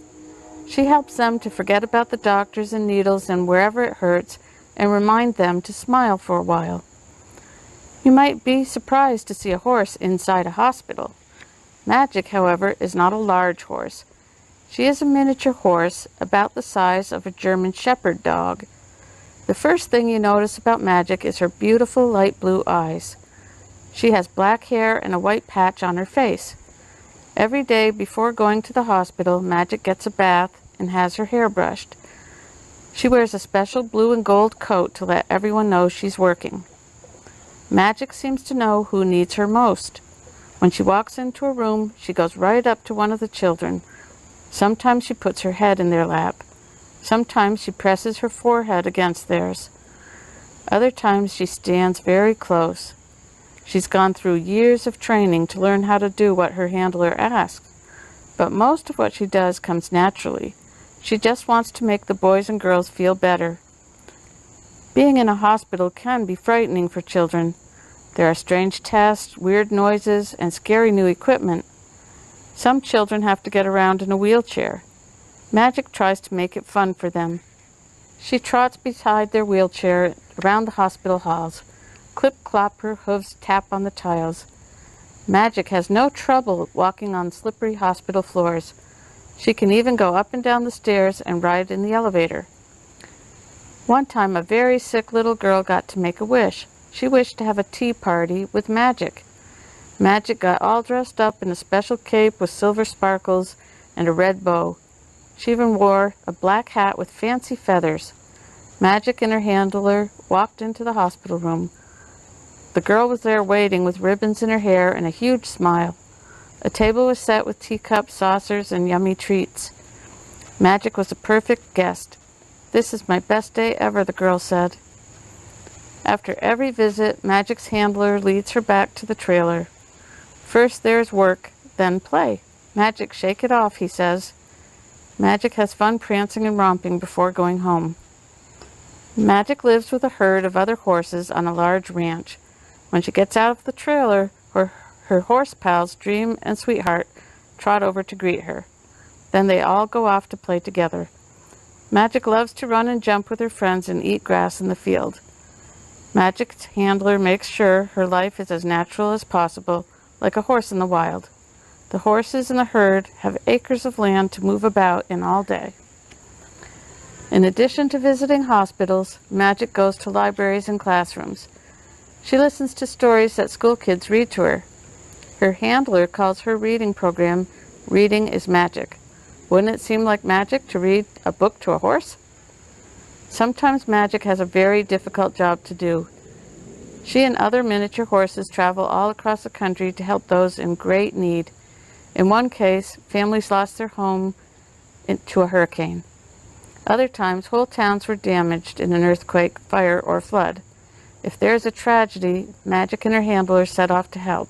Speaker 10: She helps them to forget about the doctors and needles and wherever it hurts and remind them to smile for a while. You might be surprised to see a horse inside a hospital. Magic, however, is not a large horse. She is a miniature horse about the size of a German Shepherd dog. The first thing you notice about Magic is her beautiful light blue eyes. She has black hair and a white patch on her face. Every day before going to the hospital, Magic gets a bath and has her hair brushed. She wears a special blue and gold coat to let everyone know she's working. Magic seems to know who needs her most. When she walks into a room, she goes right up to one of the children. Sometimes she puts her head in their lap. Sometimes she presses her forehead against theirs. Other times she stands very close. She's gone through years of training to learn how to do what her handler asks. But most of what she does comes naturally. She just wants to make the boys and girls feel better. Being in a hospital can be frightening for children. There are strange tests, weird noises, and scary new equipment. Some children have to get around in a wheelchair. Magic tries to make it fun for them. She trots beside their wheelchair around the hospital halls. Clip-clop, her hooves tap on the tiles. Magic has no trouble walking on slippery hospital floors. She can even go up and down the stairs and ride in the elevator. One time, a very sick little girl got to make a wish. She wished to have a tea party with Magic. Magic got all dressed up in a special cape with silver sparkles and a red bow. She even wore a black hat with fancy feathers. Magic and her handler walked into the hospital room. The girl was there waiting with ribbons in her hair and a huge smile. A table was set with teacups, saucers, and yummy treats. Magic was a perfect guest. "This is my best day ever," the girl said. After every visit, Magic's handler leads her back to the trailer. First there's work, then play. "Magic, shake it off," he says. Magic has fun prancing and romping before going home. Magic lives with a herd of other horses on a large ranch. When she gets out of the trailer, her horse pals, Dream and Sweetheart, trot over to greet her. Then they all go off to play together. Magic loves to run and jump with her friends and eat grass in the field. Magic's handler makes sure her life is as natural as possible, like a horse in the wild. The horses in the herd have acres of land to move about in all day. In addition to visiting hospitals, Magic goes to libraries and classrooms. She listens to stories that school kids read to her. Her handler calls her reading program "Reading is Magic." Wouldn't it seem like magic to read a book to a horse? Sometimes Magic has a very difficult job to do. She and other miniature horses travel all across the country to help those in great need. In one case, families lost their home to a hurricane. Other times, whole towns were damaged in an earthquake, fire, or flood. If there is a tragedy, Magic and her handlers set off to help.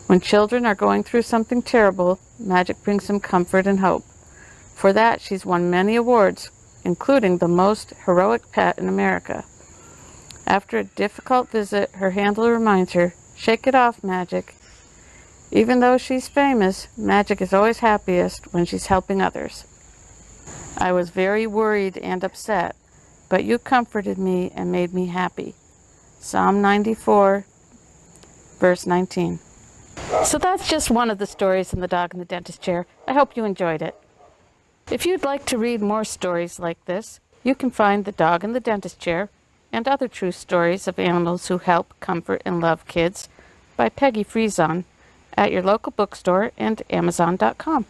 Speaker 10: When children are going through something terrible, Magic brings them comfort and hope. For that, she's won many awards, including the most heroic pet in America. After a difficult visit, her handler reminds her, "Shake it off, Magic." Even though she's famous, Magic is always happiest when she's helping others. I was very worried and upset, but you comforted me and made me happy. Psalm 94, verse 19. So that's just one of the stories in The Dog in the Dentist Chair. I hope you enjoyed it. If you'd like to read more stories like this, you can find The Dog in the Dentist Chair and other true stories of animals who help, comfort, and love kids by Peggy Friesen at your local bookstore and Amazon.com.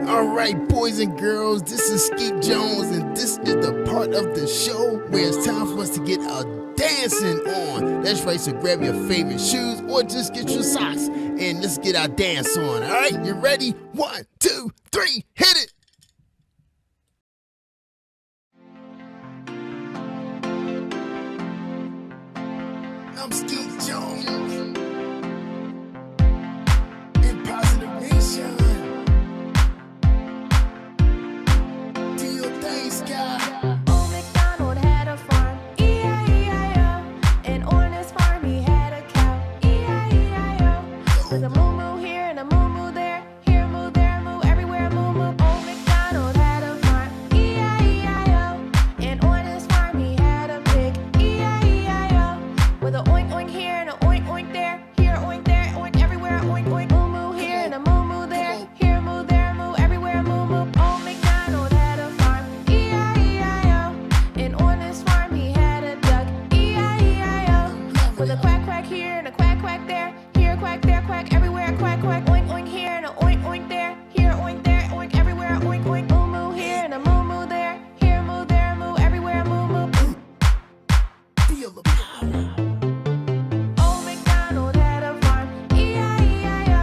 Speaker 3: All right, boys and girls, this is Skeet Jones, and this is the part of the show where it's time for us to get a dancing on. That's right, so grab your favorite shoes or just get your socks and let's get our dance on. All right, you ready? 1, 2, 3, hit it! I'm Skeet Jones in Positive Nation. Do your thing, Sky.
Speaker 8: Old MacDonald had a farm, E-I-E-I-O. And on his farm he had a cow, E-I-E-I-O. With a moo-moo here and a moo-moo there, here a moo, there a moo, everywhere a moo-moo. Old MacDonald had a farm, E-I-E-I-O. And on his farm he had a pig, E-I-E-I-O. With a oink oink here and a oink oink there, here a oink, there a oink, everywhere a oink oink. Moo-moo here and a moo-moo there, here a moo, there a moo, everywhere a moo-moo. Old MacDonald had a farm, E-I-E-I-O. And on his farm he had a duck, E-I-E-I-O. With a quack quack here and a quack quack there, here a quack, there a quack, everywhere a quack quack. Oink oink here and a oink oink there, here a oink, there a oink, everywhere a oink oink. Moo-moo here and a moo-moo there, here a moo, there a moo, everywhere a moo-moo.
Speaker 3: Feel the power.
Speaker 8: Old MacDonald had a farm, E-I-E-I-O.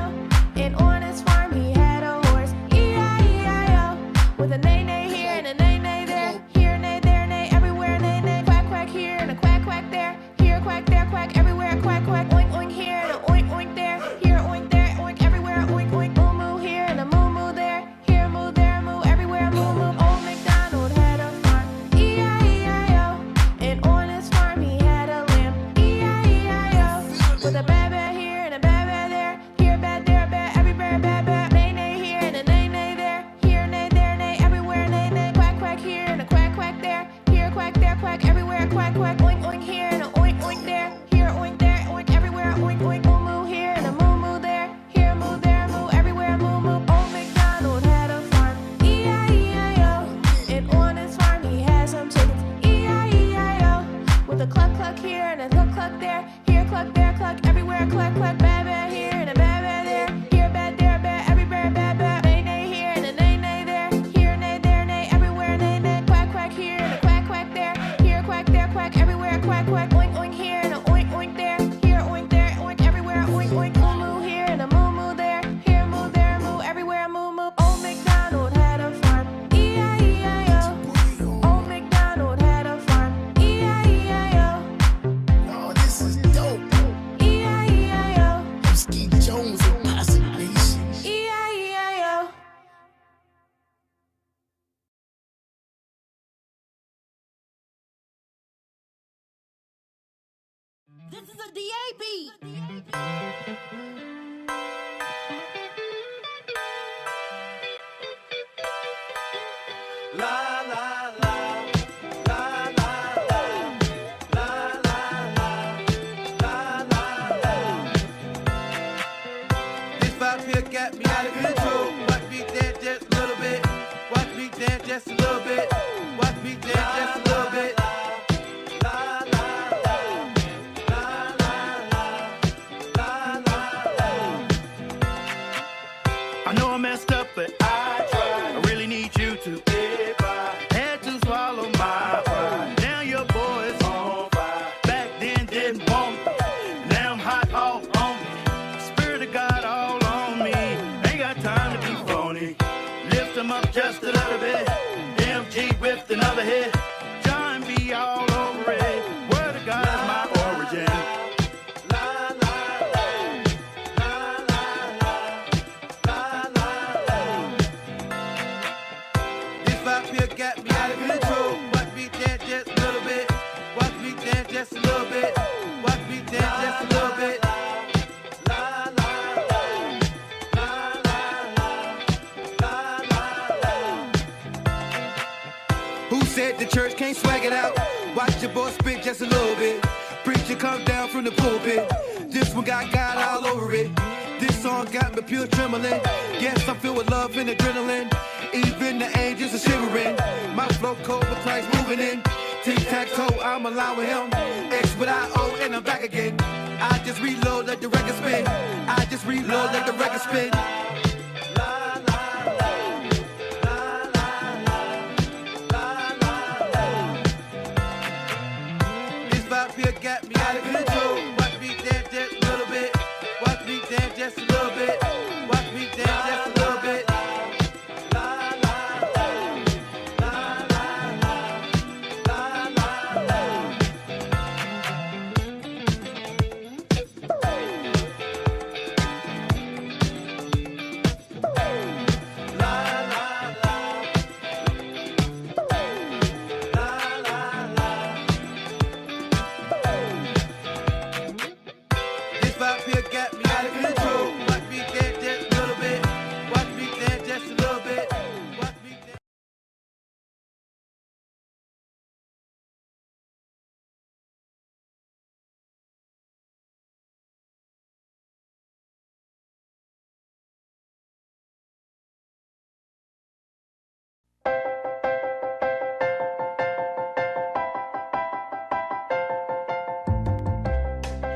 Speaker 8: And on his farm he had a horse, E-I-E-I-O. With a neigh-neigh here and a neigh-neigh there, here a neigh, there a neigh, everywhere a neigh-neigh. Quack quack here and a quack quack there, here a quack, there a quack, everywhere a quack quack. Oink oink here and a oink oink there, here a oink, there a oink, everywhere a oink oink. Moo-moo here and a moo-moo there, here a moo, there a moo, everywhere a moo-moo. Old MacDonald had a farm, E-I-E-I-O. And on his farm he had a lamb, E-I-E-I-O. With a ba-ba here and a ba-ba there, here a ba, there a ba, everywhere a ba-ba. Neigh-neigh here and a neigh-neigh there, here a neigh, there a neigh, everywhere a neigh-neigh. Quack quack here and a quack quack there, here a quack, there a quack, everywhere a quack quack. Oink oink here and a oink oink there, here a oink, there a oink, everywhere a oink oink. Moo-moo here and a moo-moo there, here a moo, there a moo, everywhere a moo-moo. Old MacDonald had a farm, E-I-E-I-O. And on his farm he had some chickens, E-I-E-I-O. With a cluck cluck here and a cluck cluck there, here a cluck, there a cluck, everywhere a cluck cluck. Ba-ba here and a ba-ba there, here a ba, there a ba, everywhere a ba-ba. Neigh-neigh here and a neigh-neigh there, here a neigh, there a neigh, everywhere a neigh-neigh. Quack quack here and a quack quack there, here a quack, there a quack, everywhere a quack quack. Oink oink here and a oink oink there, here a oink, there a oink, everywhere a oink oink. Moo-moo here and a moo-moo there, here a moo, there a moo, everywhere a moo-moo. Old MacDonald had a farm, E-I-E-I-O. Old MacDonald had a farm, E-I-E-I-O.
Speaker 3: Oh, this is dope.
Speaker 8: E-I-E-I-O.
Speaker 3: I'm Skeet Jones in Positive Nation.
Speaker 8: E-I-E-I-O.
Speaker 1: This is a DAB.
Speaker 7: La la la, la la la, la la la, la la la. This vibe here got me out of control. Watch me dance just a little bit. Watch me dance just a little bit. Watch me dance just a little bit. La la la, la la la, la la la. I know I messed up, but I tried. I really need you to get by. Had to swallow my pride. Now your boy is on fire. Back then didn't want me. Now I'm hot all on me. Spirit of God all on me. Ain't got time to be phony. Lift them up just a little bit. MG with here got me out of control. Watch me dance just a little bit. Watch me dance just a little bit. Watch me dance just a little bit. Who said the church can't swag it out? Watch your boy spit just a little bit. Preacher come down from the pulpit. This one got God all over it. This song got me pure trembling. Yes, I'm filled with love and adrenaline. Even the angels are shivering. My flow cold with Christ moving in. Tic-tac-toe, I'm allowing him. X with I-O and I'm back again. I just reload, let the record spin. I just reload, let the record spin. This vibe here got me out of control. Watch me dance just a little bit. Watch me dance just a little bit. Watch me dance just a little bit. This vibe here got me out of control. Watch me dance just a little bit. Watch me dance just a little bit. Watch me dance.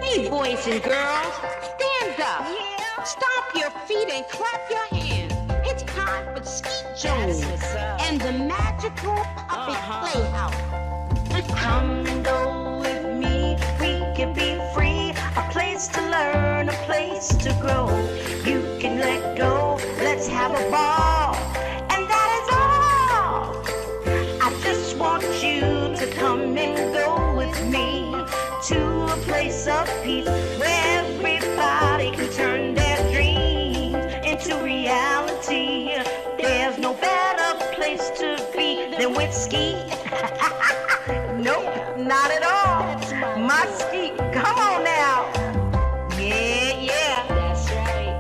Speaker 1: Hey, boys and girls, stand up. Stomp your feet and clap your hands. It's time for Skeet Jones and the magical puppet playhouse.
Speaker 2: Come and go with me, we can be free. A place to learn, a place to grow. You can let go, let's have a ball. And that is all. I just want you to come and go with me to a place of peace where everybody can turn their dreams into reality. There's no better place to be than with Skeet. Nope, not at all. My Skeet, come on now. Yeah, yeah.
Speaker 1: That's right.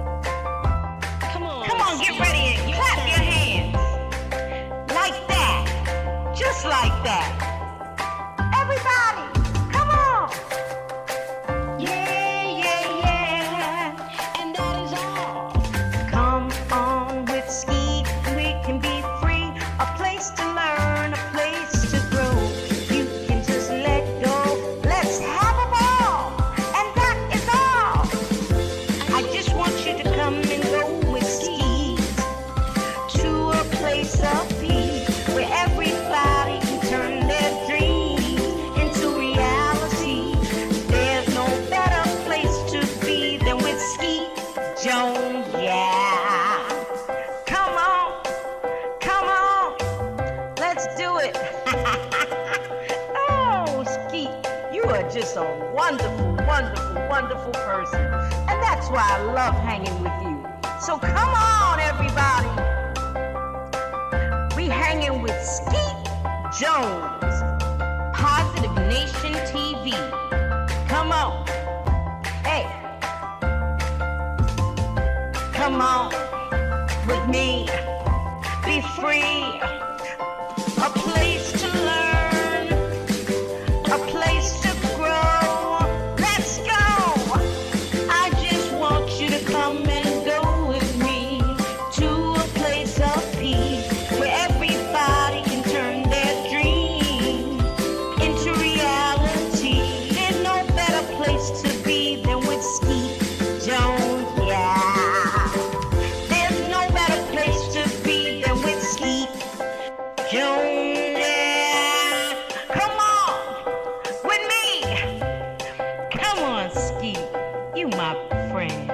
Speaker 1: Come on,
Speaker 2: Get ready and clap your hands. Like that. Just like that. Everybody, come on. Yeah, yeah, yeah.
Speaker 1: and that is all.
Speaker 2: Come on with Skeet, we can be free. A place to learn, a place to grow. You can just let go. Let's have a ball. And that is all. I just want you to come and go with Skeet to a place of peace where everybody can turn their dreams into reality. There's no better place to be than with Skeet Jones, yeah. Come on, let's do it. Oh, Skeet, you are just a wonderful, wonderful, wonderful person. And that's why I love hanging with you. So come on, everybody. We hanging with Skeet Jones, Positive Nation TV. Come on. Hey. Come on with me. Be free. A place to learn. A place to grow. Let's go. I just want you to come and go with me to a place of peace where everybody can turn their dreams into reality. There's no better place to be than with Skeet Jones, yeah. There's no better place to be than with Skeet Jones, yeah. Come on with me. Come on, Skeet. You my friend.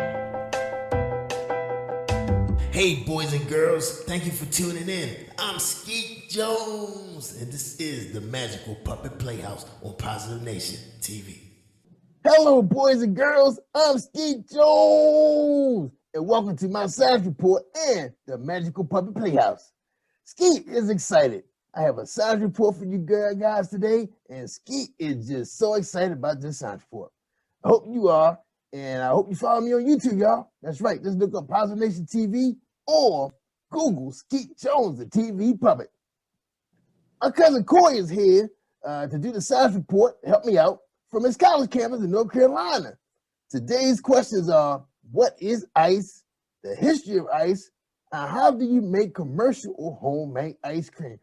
Speaker 3: Hey, boys and girls, thank you for tuning in. I'm Skeet Jones, and this is the Magical Puppet Playhouse on Positive Nation TV.
Speaker 4: Hello, boys and girls. I'm Skeet Jones, and welcome to my science report and the Magical Puppet Playhouse. Skeet is excited I have a science report for you guys today, and Skeet is just so excited about this science report. I hope you are, and I hope you follow me on YouTube, y'all. That's right. Just look up Positive Nation TV or Google Skeet Jones, the TV puppet. My cousin Corey is here to do the science report, help me out, from his college campus in North Carolina. Today's questions are, what is ice, the history of ice, and how do you make commercial or homemade ice cream?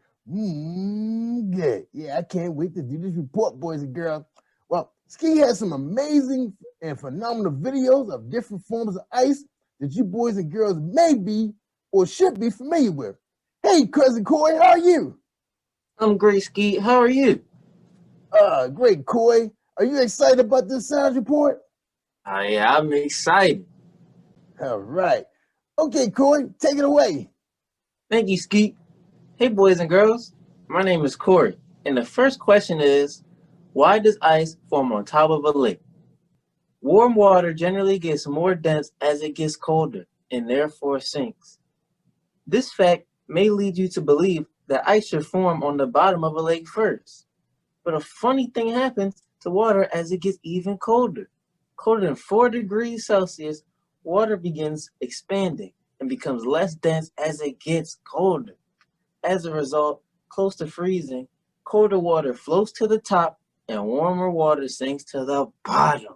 Speaker 4: Good. Yeah, I can't wait to do this report, boys and girls. Well, Ski has some amazing and phenomenal videos of different forms of ice that you boys and girls may be or should be familiar with. Hey, cousin Corey, how are you?
Speaker 11: I'm great, Skeet. How are you?
Speaker 4: Great, Corey. Are you excited about this science report?
Speaker 11: Yeah, I'm excited.
Speaker 4: All right. Okay, Corey, take it away.
Speaker 11: Thank you, Skeet. Hey, boys and girls. My name is Corey, and the first question is, why does ice form on top of a lake? Warm water generally gets more dense as it gets colder, and therefore sinks. This fact may lead you to believe that ice should form on the bottom of a lake first. But a funny thing happens to water as it gets even colder. Colder than 4 degrees Celsius, water begins expanding and becomes less dense as it gets colder. As a result, close to freezing, colder water floats to the top and warmer water sinks to the bottom.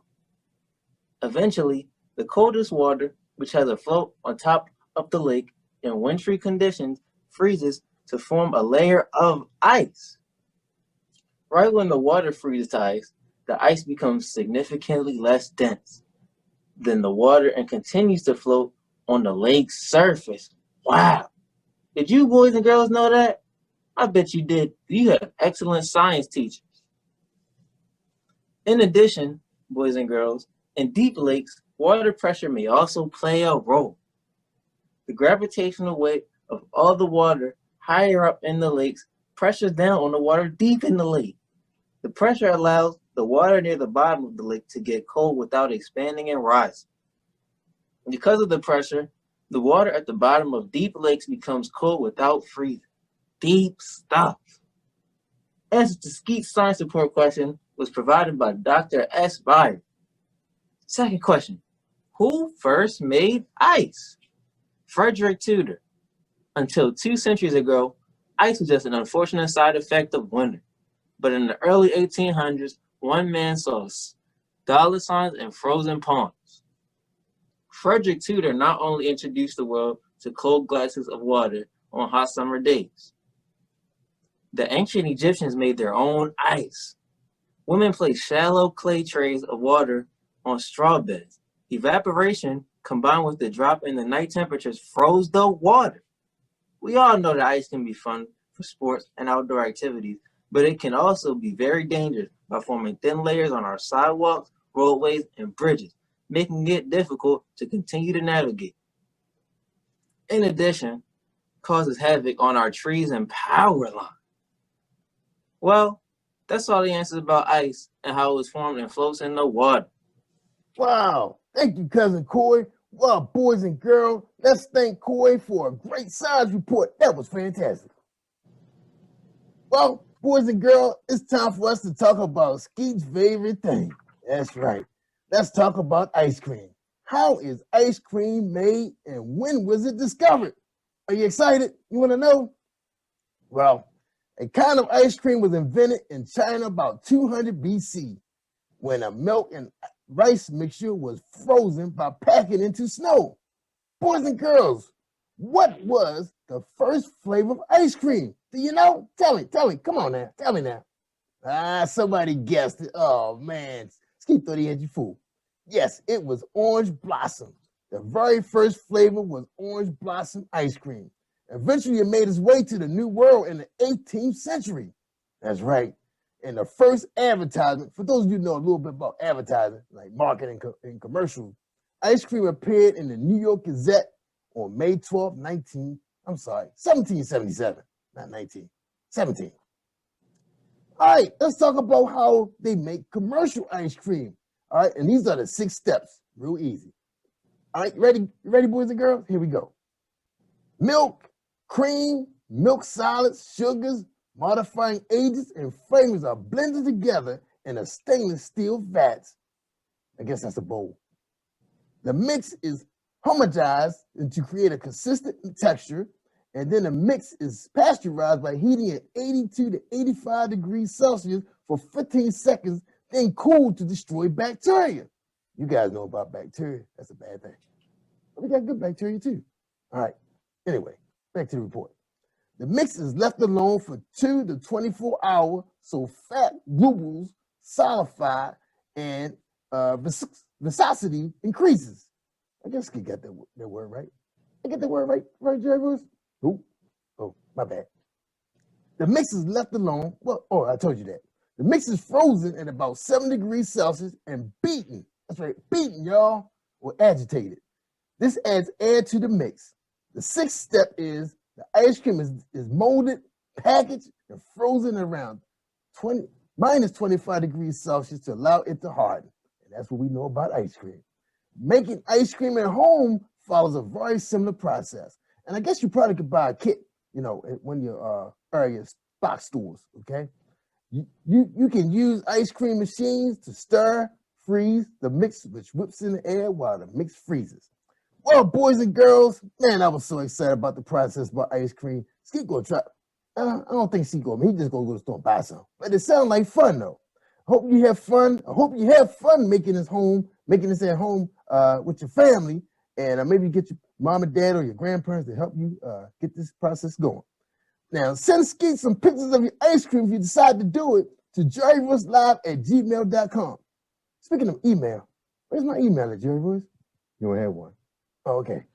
Speaker 11: Eventually, the coldest water, which has a float on top of the lake in wintry conditions, freezes to form a layer of ice. Right when the water freezes to ice, the ice becomes significantly less dense than the water and continues to float on the lake's surface. Wow! Did you boys and girls know that? I bet you did. You have excellent science teachers. In addition, boys and girls, in deep lakes, water pressure may also play a role. The gravitational weight of all the water higher up in the lakes pressures down on the water deep in the lake. The pressure allows the water near the bottom of the lake to get cold without expanding and rising. Because of the pressure, the water at the bottom of deep lakes becomes cold without freezing. Deep stuff. Answer to Skeet's science report question was provided by Dr. S. Byron. Second question, who first made ice? Frederick Tudor. Until 2 centuries ago, ice was just an unfortunate side effect of winter. But in the early 1800s, one man saw dollar signs and frozen ponds. Frederick Tudor not only introduced the world to cold glasses of water on hot summer days. The ancient Egyptians made their own ice. Women placed shallow clay trays of water on straw beds. Evaporation, combined with the drop in the night temperatures, froze the water. We all know that ice can be fun for sports and outdoor activities, but it can also be very dangerous by forming thin layers on our sidewalks, roadways, and bridges, making it difficult to continue to navigate. In addition, causes havoc on our trees and power lines. Well, that's all the answers about ice and how it was formed and floats in the water.
Speaker 4: Wow. Thank you, cousin Corey. Well, boys and girls, let's thank Corey for a great science report. That was fantastic. Well, boys and girls, it's time for us to talk about Skeet's favorite thing. That's right. Let's talk about ice cream. How is ice cream made and when was it discovered? Are you excited? You want to know? Well, a kind of ice cream was invented in China about 200 BC when a milk and rice mixture was frozen by packing into snow. Boys and girls, what was the first flavor of ice cream? Do you know? Tell me. Come on now. Tell me now. Somebody guessed it. Oh, man. Skeet thought he had you fooled. Yes, it was orange blossom. The very first flavor was orange blossom ice cream. Eventually, it made its way to the New World in the 18th century. That's right. And the first advertisement, for those of you who know a little bit about advertising, like marketing and commercials, ice cream appeared in the New York Gazette on May 12, 1777, not 19, 17. All right, let's talk about how they make commercial ice cream. All right, and these are the 6 steps, real easy. All right, ready, boys and girls? Here we go. Milk, cream, milk solids, sugars, Modifying agents and flavors are blended together in a stainless steel vat. I guess that's a bowl. The mix is homogenized to create a consistent texture, and then the mix is pasteurized by heating at 82 to 85 degrees Celsius for 15 seconds, then cooled to destroy bacteria. You guys know about bacteria. That's a bad thing. But we got good bacteria too. All right. Anyway, back to the report. The mix is left alone for 2 to 24 hours so fat globules solidify and viscosity increases. I guess I got that word right. I get the word right, Jerry? Oh, my bad. The mix is left alone. Well, I told you that. The mix is frozen at about 7 degrees Celsius and beaten. That's right, beaten, y'all, or agitated. This adds air to the mix. The sixth step is the ice cream is molded, packaged, and frozen around minus 25 degrees Celsius to allow it to harden. And that's what we know about ice cream. Making ice cream at home follows a very similar process. And I guess you probably could buy a kit, at one of your area box stores, okay? You can use ice cream machines to stir, freeze the mix, which whips in the air while the mix freezes. Well, boys and girls, man, I was so excited about the process about ice cream. Skeet gonna try. I don't think Skeet gonna. He just gonna go to the store and buy some. But it sounds like fun though. Hope you have fun. I hope you have fun making this at home with your family, and maybe get your mom and dad or your grandparents to help you get this process going. Now, send Skeet some pictures of your ice cream if you decide to do it to jerryvoicelive@gmail.com. Speaking of email, where's my email at Jerry Voice? You don't have one. Oh, okay.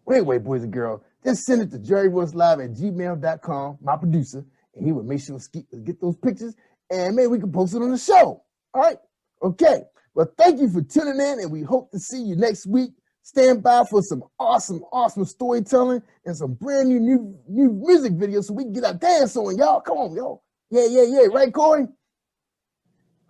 Speaker 4: Wait, boys and girls. Just send it to jerryvoicelive@gmail.com, my producer, and he will make sure Skeet will get those pictures, and maybe we can post it on the show. All right? Okay. Well, thank you for tuning in, and we hope to see you next week. Stand by for some awesome storytelling and some brand new music videos so we can get our dance on, y'all. Come on, y'all. Yeah. Right, Corey?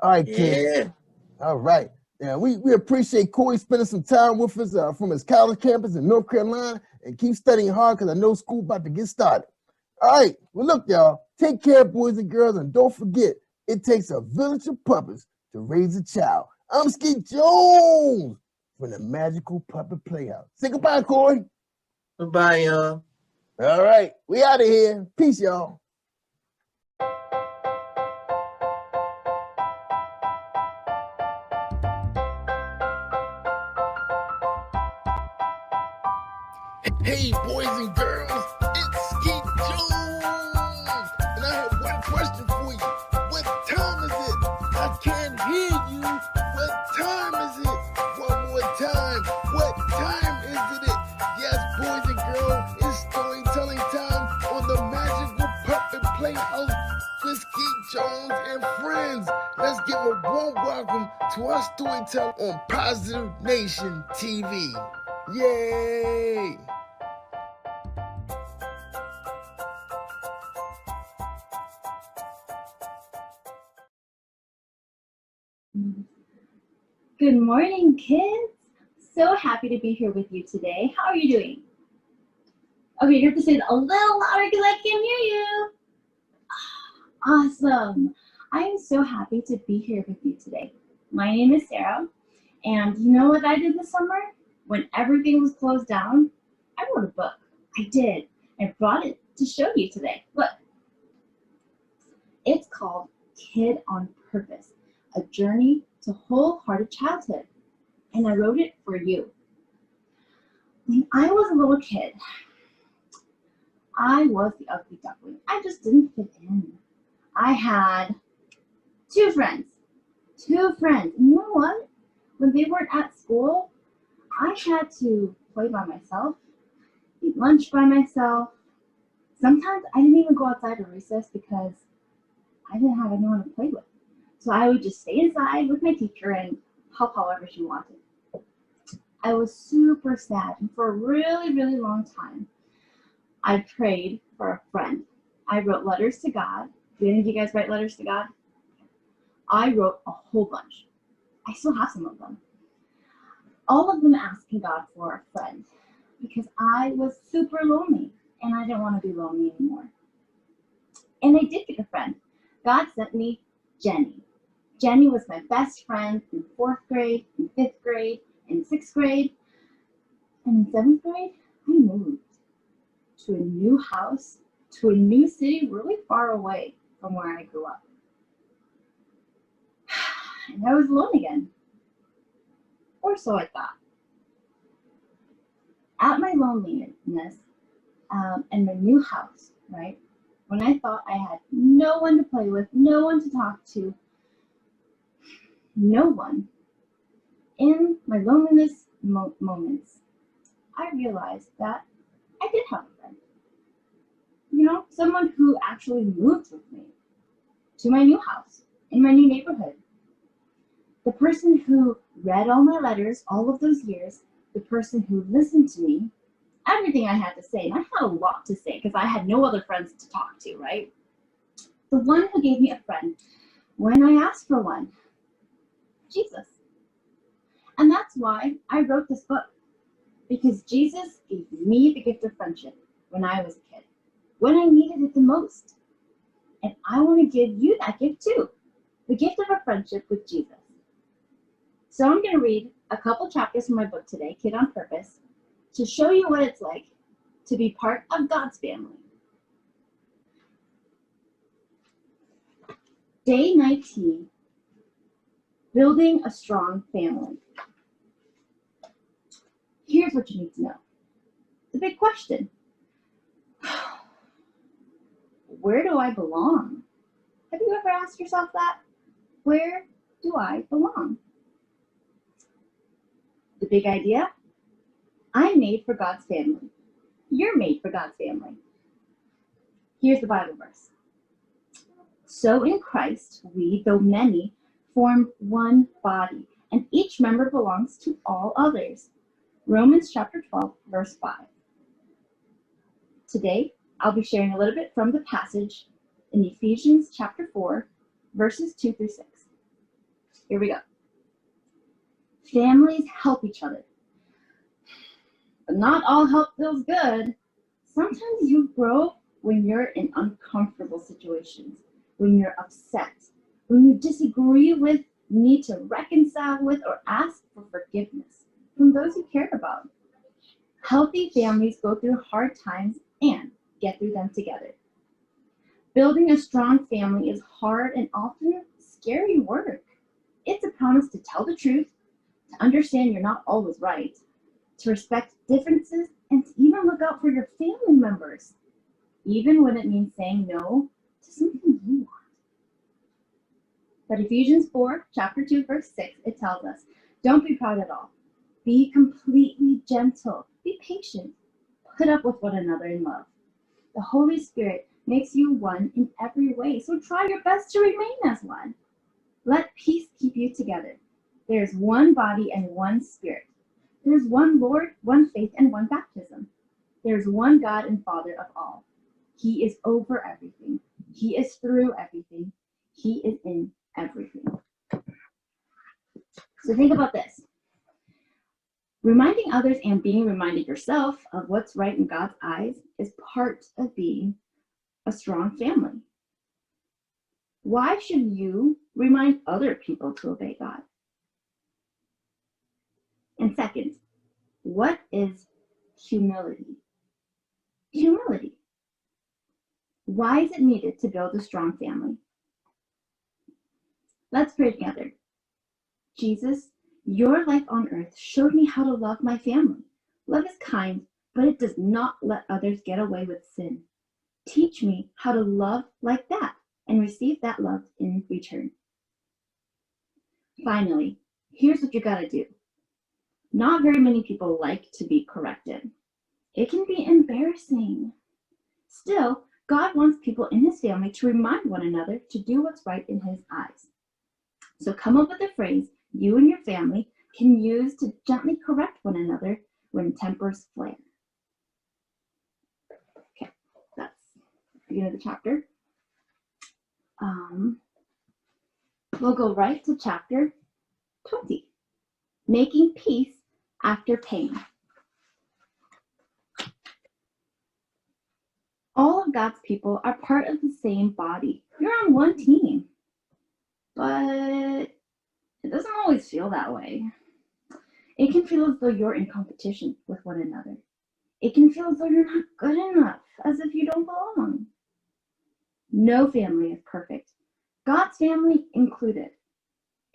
Speaker 4: All right, kids.
Speaker 11: Yeah.
Speaker 4: All right. Yeah, we appreciate Corey spending some time with us from his college campus in North Carolina, and keep studying hard because I know school about to get started. All right. Well, look, y'all. Take care, boys and girls, and don't forget, it takes a village of puppets to raise a child. I'm Skeet Jones from the Magical Puppet Playhouse. Say goodbye, Corey.
Speaker 11: Goodbye, y'all.
Speaker 4: All right. We out of here. Peace, y'all. Hey, boys and girls, it's Skeet Jones, and I have one question for you. What time is it? I can't hear you. What time is it? One more time. What time is it? Yes, boys and girls, it's storytelling time on the Magical Puppet Playhouse with Skeet Jones and friends. Let's give a warm welcome to our storyteller on Positive Nation TV. Yay!
Speaker 12: Good morning, kids. So happy to be here with you today. How are you doing? Okay, you have to say it a little louder because I can't hear you. Awesome. I am so happy to be here with you today. My name is Sarah, and you know what I did this summer? When everything was closed down, I wrote a book. I did. I brought it to show you today. Look. It's called Kid on Purpose, A Journey to Wholehearted Childhood, and I wrote it for you. When I was a little kid, I was the ugly duckling. I just didn't fit in. I had two friends. And you know what? When they weren't at school, I had to play by myself, eat lunch by myself. Sometimes I didn't even go outside at recess because I didn't have anyone to play with. So I would just stay inside with my teacher and help however she wanted. I was super sad, and for a really, really long time, I prayed for a friend. I wrote letters to God. Do any of you guys write letters to God? I wrote a whole bunch. I still have some of them. All of them asking God for a friend because I was super lonely and I didn't want to be lonely anymore. And I did get a friend. God sent me Jenny. Jenny was my best friend in 4th grade, in 5th grade, in 6th grade, and in 7th grade, I moved to a new house, to a new city really far away from where I grew up. And I was alone again. Or so I thought. At my loneliness and my new house, right? When I thought I had no one to play with, no one to talk to, no one, in my loneliness moments, I realized that I did have a friend. You know, someone who actually moved with me to my new house, in my new neighborhood. The person who read all my letters all of those years, the person who listened to me, everything I had to say, and I had a lot to say because I had no other friends to talk to, right? The one who gave me a friend when I asked for one, Jesus. And that's why I wrote this book, because Jesus gave me the gift of friendship when I was a kid, when I needed it the most. And I want to give you that gift too, the gift of a friendship with Jesus. So I'm going to read a couple chapters from my book today, Kid on Purpose, to show you what it's like to be part of God's family. Day 19, building a strong family. Here's what you need to know. The big question. Where do I belong? Have you ever asked yourself that? Where do I belong? The big idea. I'm made for God's family. You're made for God's family. Here's the Bible verse. So in Christ, we, though many, form one body, and each member belongs to all others. Romans chapter 12, verse 5. Today, I'll be sharing a little bit from the passage in Ephesians chapter 4, verses 2 through 6. Here we go. Families help each other. But not all help feels good. Sometimes you grow when you're in uncomfortable situations, when you're upset, when you disagree with, need to reconcile with, or ask for forgiveness from those you care about. Healthy families go through hard times and get through them together. Building a strong family is hard and often scary work. It's a promise to tell the truth, to understand you're not always right, to respect differences, and to even look out for your family members, even when it means saying no to something you want. But Ephesians 4, chapter 2, verse 6, it tells us, don't be proud at all. Be completely gentle. Be patient. Put up with one another in love. The Holy Spirit makes you one in every way, so try your best to remain as one. Let peace keep you together. There is one body and one Spirit. There is one Lord, one faith, and one baptism. There is one God and Father of all. He is over everything. He is through everything. He is in everything. So think about this. Reminding others and being reminded yourself of what's right in God's eyes is part of being a strong family. Why should you remind other people to obey God? And second, what is humility? Humility. Why is it needed to build a strong family? Let's pray together. Jesus, your life on earth showed me how to love my family. Love is kind, but it does not let others get away with sin. Teach me how to love like that and receive that love in return. Finally, here's what you gotta do. Not very many people like to be corrected. It can be embarrassing. Still, God wants people in his family to remind one another to do what's right in his eyes. So come up with a phrase you and your family can use to gently correct one another when tempers flare. Okay, that's the beginning of the chapter. We'll go right to chapter 20, making peace after pain. All of God's people are part of the same body. You're on one team. But it doesn't always feel that way. It can feel as though you're in competition with one another. It can feel as though you're not good enough, as if you don't belong. No family is perfect, God's family included.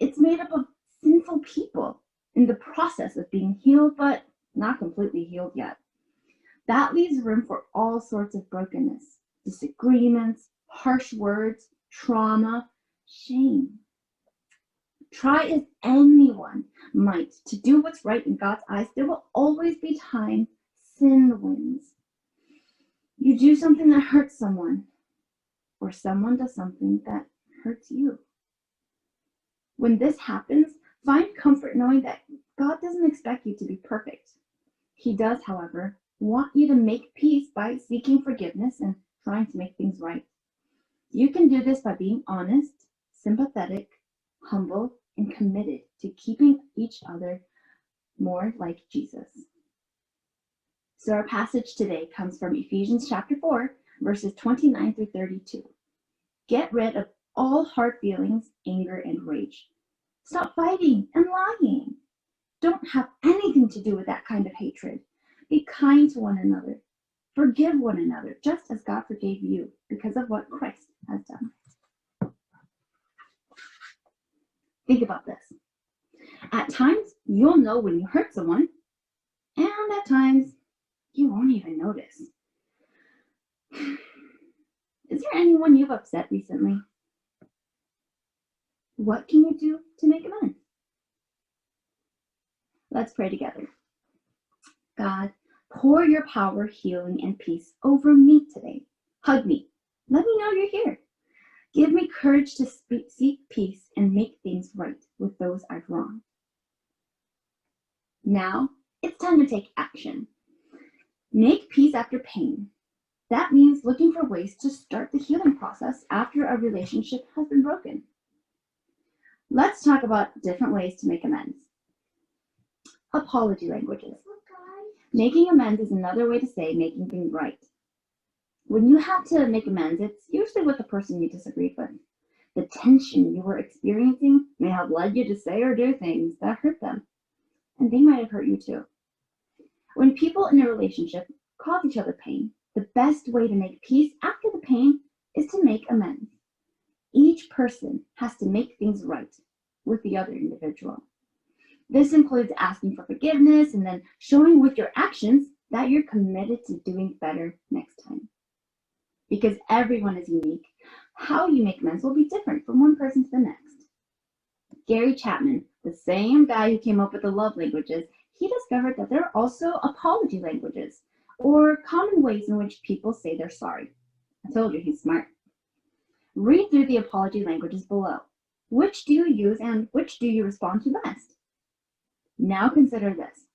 Speaker 12: It's made up of sinful people in the process of being healed, but not completely healed yet. That leaves room for all sorts of brokenness, disagreements, harsh words, trauma, shame. Try as anyone might to do what's right in God's eyes, there will always be time sin wins. You do something that hurts someone, or someone does something that hurts you. When this happens, find comfort knowing that God doesn't expect you to be perfect. He does, however, want you to make peace by seeking forgiveness and trying to make things right. You can do this by being honest, sympathetic, humble, and committed to keeping each other more like Jesus. So our passage today comes from Ephesians chapter 4, verses 29 through 32. Get rid of all hard feelings, anger, and rage. Stop fighting and lying. Don't have anything to do with that kind of hatred. Be kind to one another. Forgive one another, just as God forgave you because of what Christ has done. Think about this. At times, you'll know when you hurt someone, and at times, you won't even notice. Is there anyone you've upset recently? What can you do to make amends? Let's pray together. God, pour your power, healing, and peace over me today. Hug me. Let me know you're here. Give me courage to seek peace and make things right with those I've wronged. Now, it's time to take action. Make peace after pain. That means looking for ways to start the healing process after a relationship has been broken. Let's talk about different ways to make amends. Apology languages. Making amends is another way to say making things right. When you have to make amends, it's usually with the person you disagreed with. The tension you were experiencing may have led you to say or do things that hurt them, and they might have hurt you too. When people in a relationship cause each other pain, the best way to make peace after the pain is to make amends. Each person has to make things right with the other individual. This includes asking for forgiveness and then showing with your actions that you're committed to doing better next time. Because everyone is unique, how you make amends will be different from one person to the next. Gary Chapman, the same guy who came up with the love languages, he discovered that there are also apology languages, or common ways in which people say they're sorry. I told you he's smart. Read through the apology languages below. Which do you use and which do you respond to best? Now consider this.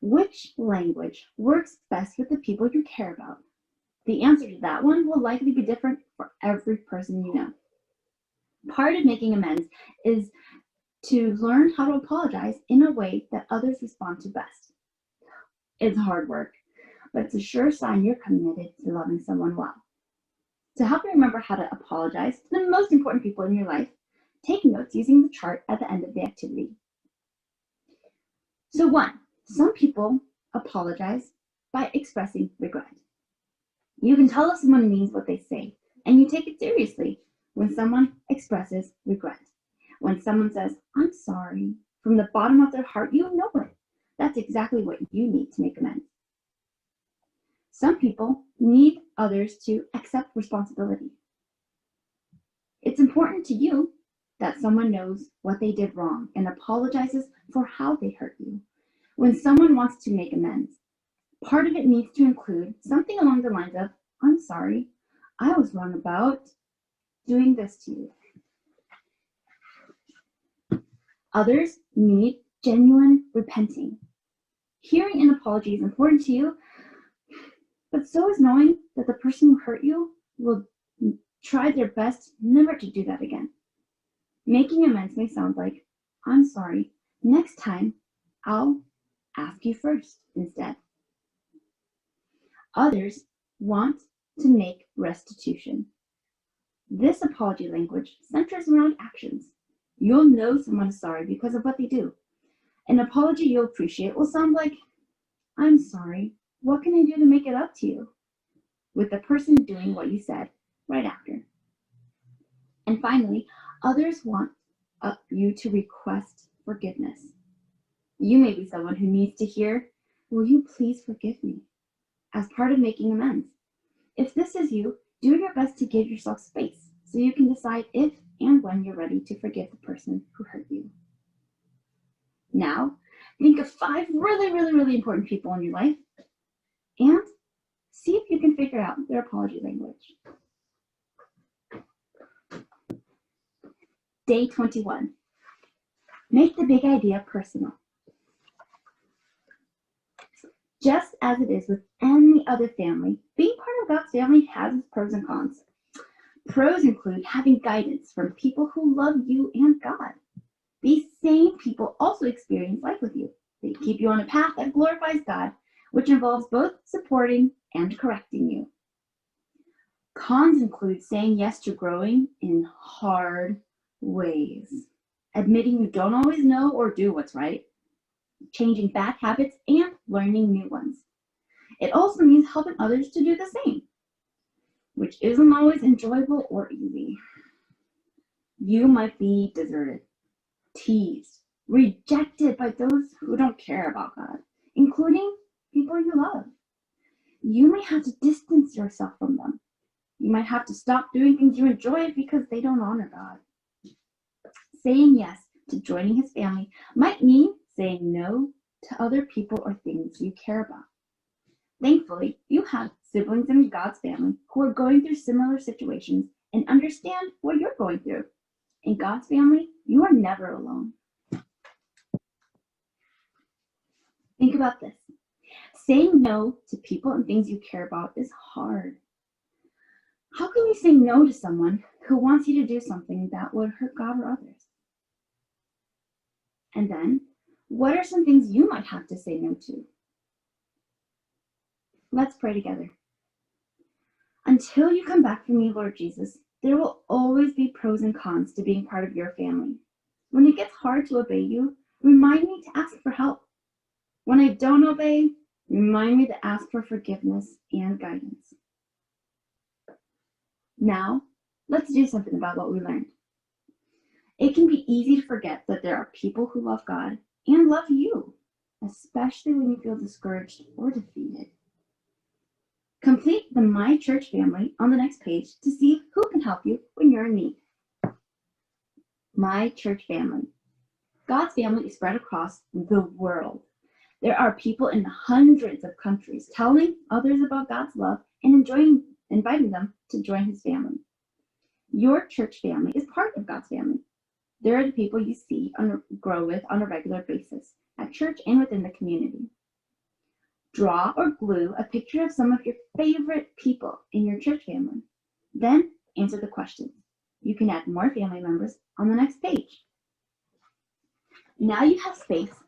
Speaker 12: Which language works best with the people you care about? The answer to that one will likely be different for every person you know. Part of making amends is to learn how to apologize in a way that others respond to best. It's hard work, but it's a sure sign you're committed to loving someone well. To help you remember how to apologize to the most important people in your life, take notes using the chart at the end of the activity. So 1, some people apologize by expressing regret. You can tell if someone means what they say, and you take it seriously when someone expresses regret. When someone says, "I'm sorry," from the bottom of their heart, you know it. That's exactly what you need to make amends. Some people need others to accept responsibility. It's important to you that someone knows what they did wrong and apologizes for how they hurt you. When someone wants to make amends, part of it needs to include something along the lines of, "I'm sorry, I was wrong about doing this to you." Others need genuine repenting. Hearing an apology is important to you, but so is knowing that the person who hurt you will try their best never to do that again. Making amends may sound like, "I'm sorry, next time I'll ask you first instead." Others want to make restitution. This apology language centers around actions. You'll know someone is sorry because of what they do. An apology you'll appreciate will sound like, I'm sorry, what can I do to make it up to you? With the person doing what you said right after. And finally, others want you to request forgiveness. You may be someone who needs to hear, will you please forgive me? As part of making amends. If this is you, do your best to give yourself space so you can decide if and when you're ready to forgive the person who hurt you. Now, think of 5 really important people in your life and see if you can figure out their apology language. Day 21. Make the big idea personal. Just as it is with any other family, being part of God's family has its pros and cons. Pros include having guidance from people who love you and God. These same people also experience life with you. They keep you on a path that glorifies God, which involves both supporting and correcting you. Cons include saying yes to growing in hard ways, admitting you don't always know or do what's right, changing bad habits, and learning new ones. It also means helping others to do the same, which isn't always enjoyable or easy. You might be deserted, teased, rejected by those who don't care about God, including people you love. You may have to distance yourself from them. You might have to stop doing things you enjoy because they don't honor God. Saying yes to joining his family might mean saying no to other people or things you care about. Thankfully, you have siblings in God's family who are going through similar situations and understand what you're going through. In God's family, you are never alone. Think about this. Saying no to people and things you care about is hard. How can you say no to someone who wants you to do something that would hurt God or others? And then, what are some things you might have to say no to? Let's pray together. Until you come back from me, Lord Jesus, there will always be pros and cons to being part of your family. When it gets hard to obey you, remind me to ask for help. When I don't obey, remind me to ask for forgiveness and guidance. Now, let's do something about what we learned. It can be easy to forget that there are people who love God and love you, especially when you feel discouraged or defeated. Complete the My Church family on the next page to see who can help you when you're in need. My Church family. God's family is spread across the world. There are people in hundreds of countries telling others about God's love and inviting them to join his family. Your church family is part of God's family. There are the people you see grow with on a regular basis at church and within the community. Draw or glue a picture of some of your favorite people in your church family. Then answer the questions. You can add more family members on the next page. Now you have space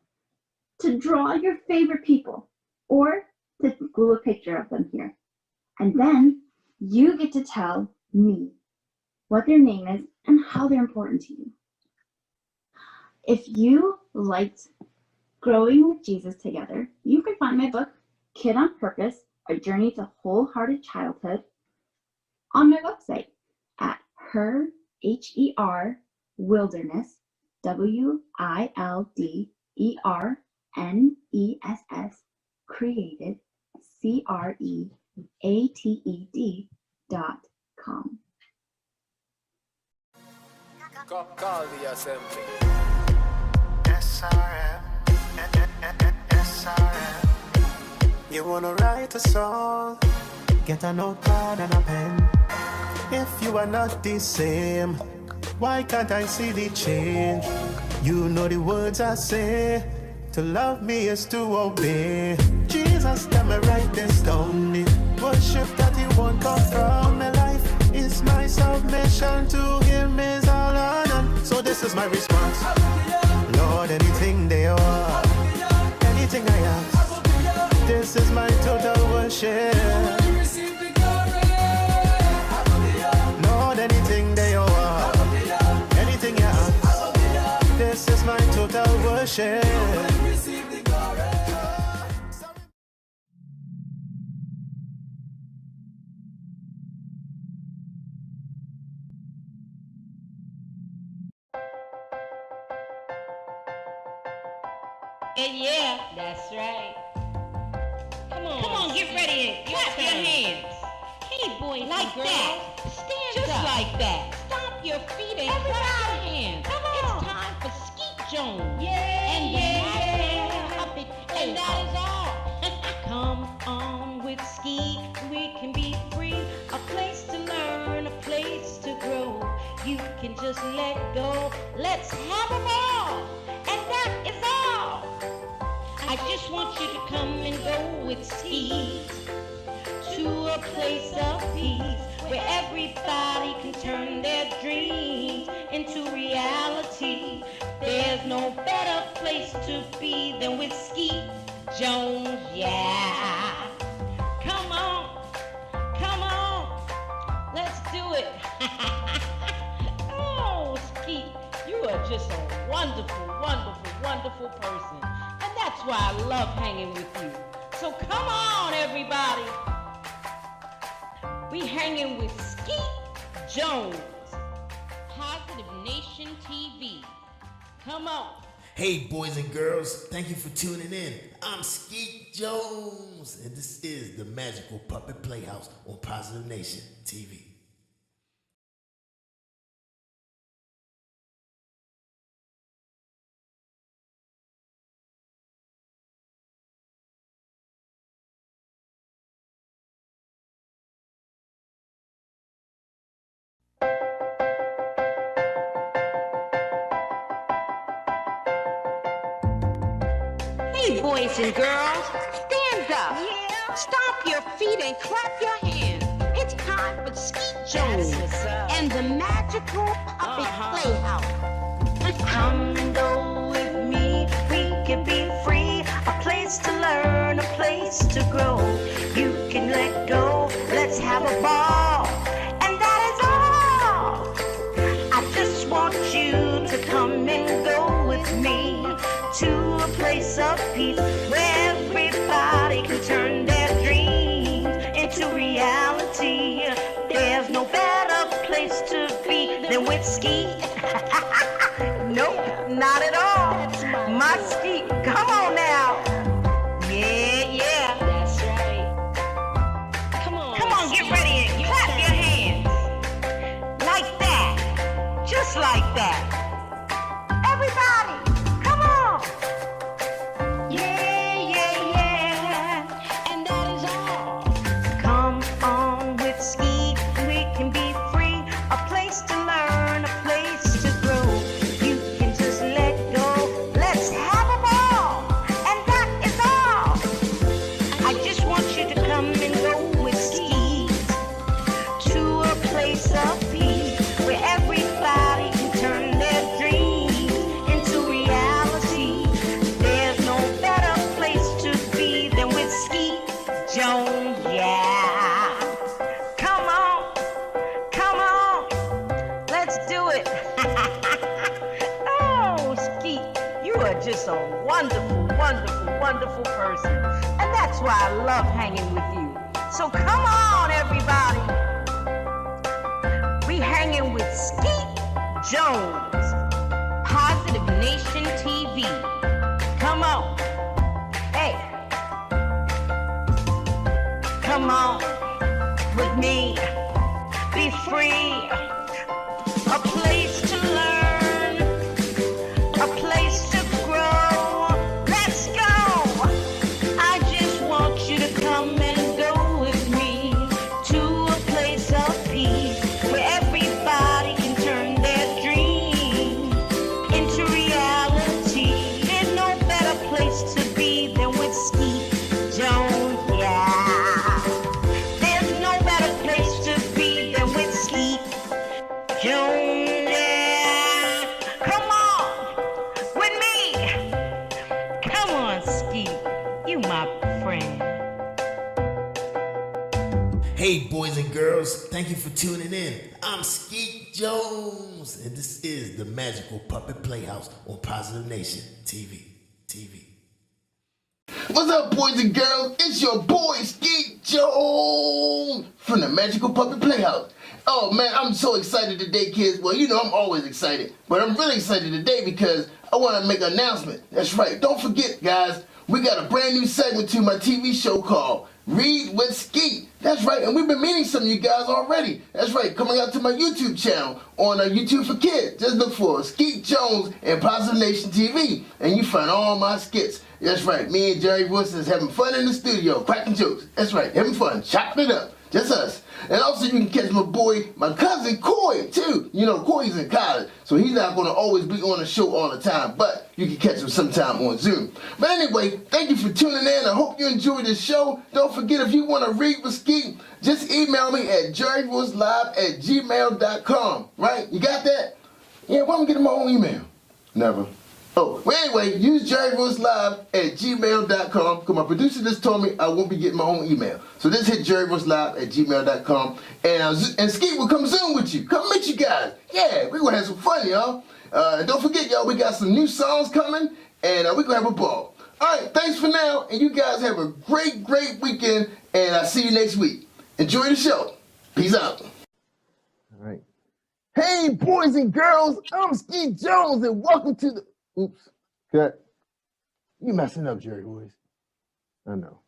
Speaker 12: to draw your favorite people or to glue a picture of them here. And then you get to tell me what their name is and how they're important to you. If you liked Growing with Jesus Together, you can find my book, Kid on Purpose, A Journey to Wholehearted Childhood, on my website at Wilderness, WILDERNESS, created, CREATED.com.
Speaker 7: Call the assembly. SRM. You wanna write a song? Get a notepad and a pen. If you are not the same, why can't I see the change? You know the words I say. To love me is to obey. Jesus, let me write this down. The worship that he won't come from my life is my submission to him is all on. So this is my response. Lord, anything they are, anything I ask, this is my total worship. share.
Speaker 1: And yeah, that's right. Come on, get ready and clap your hands. Hey, boys, like and girls, that. Stand just up. Like that. Stomp your feet and clap your hands. Come on. It's time for Skeet Jones. Yeah, and yeah. Puppet Playhouse. And that is all. Come on with Skeet. We can be free. A place to learn, a place to grow. You can just let go. Let's have a ball. And that is all. I just want you to come and go with Skeet to a place of peace where everybody can turn their dreams into reality. There's no better place to be than with Skeet Jones, yeah. Come on, let's do it. Oh, Skeet, you are just a wonderful, wonderful, wonderful person. And that's why I love hanging with you. So come on, everybody. We hanging with Skeet Jones, Positive Nation TV. Come on.
Speaker 3: Hey, boys and girls, thank you for tuning in. I'm Skeet Jones, and this is the Magical Puppet Playhouse on Positive Nation TV.
Speaker 1: Hey, boys and girls, stand up. Yeah. Stomp your feet and clap your hands. It's time for Skeet Jones and the Magical Puppet Playhouse.
Speaker 2: Come and go with me, we can be free. A place to learn, a place to grow. You can let go, let's have a ball. And that is all. I just want you to come and go with me to a place of peace where everybody can turn their dreams into reality. There's no better place to be than with Skeet. Nope, not at all. My Skeet, come on now. Yeah. That's right. Come on, get ready and clap your hands. Like that. Just like that. Everybody. And that is all. Come on with Skeet, we can be free. A place to learn, a place to grow. You can just let go. Let's have a ball. And that is all. I just want you to come and go with Skeet to a place of peace where everybody can turn their dreams into reality. There's no better place to be than with Skeet Jones, yeah. Come on, let's do it. Oh, Skeet, you are just a wonderful, wonderful, wonderful person. And that's why I love hanging with you. So come on, everybody. We hanging with Skeet Jones, Positive Nation TV. Come on. Hey. Come on with me. Be free. A place to learn. A place to grow. Let's go. I just want you to come and go with me to a place of peace where everybody can turn their dreams into reality. There's no better place to be than with Skeet Jones, yeah. There's no better place to be than with Skeet
Speaker 3: boys and girls. Thank you for tuning in. I'm Skeet Jones, and this is the Magical Puppet Playhouse on Positive Nation TV.
Speaker 4: What's up, boys and girls? It's your boy, Skeet Jones, from the Magical Puppet Playhouse. Oh, man, I'm so excited today, kids. Well, you know I'm always excited, but I'm really excited today because I want to make an announcement. That's right. Don't forget, guys, we got a brand new segment to my TV show called Read with Skeet. That's right, and we've been meeting some of you guys already. That's right, coming out to my YouTube channel on YouTube for Kids. Just look for Skeet Jones and Positive Nation TV, and you find all my skits. That's right, me and Jerry Wilson is having fun in the studio, cracking jokes. That's right, having fun, chopping it up, just us. And also you can catch my boy, my cousin Coy, too. You know, Coy's in college, so he's not going to always be on the show all the time, but you can catch him sometime on Zoom. But anyway, thank you for tuning in. I hope you enjoyed this show. Don't forget, if you want to read with Skeet, just email me at jerryvoicelive@gmail.com. Right? You got that? Yeah, why don't I get my own email? Never. Oh, well, anyway, use jerryvoicelive@gmail.com because my producer just told me I won't be getting my own email. So just hit jerryvoicelive@gmail.com and Skeet will come Zoom with you. Come meet you guys. Yeah, we're going to have some fun, y'all. Don't forget, y'all, we got some new songs coming and we're going to have a ball. All right, thanks for now, and you guys have a great, great weekend, and I'll see you next week. Enjoy the show. Peace out. All right. Hey, boys and girls, I'm Skeet Jones, and welcome to the... Oops, cut. You messing up, Jerry Boys. I know.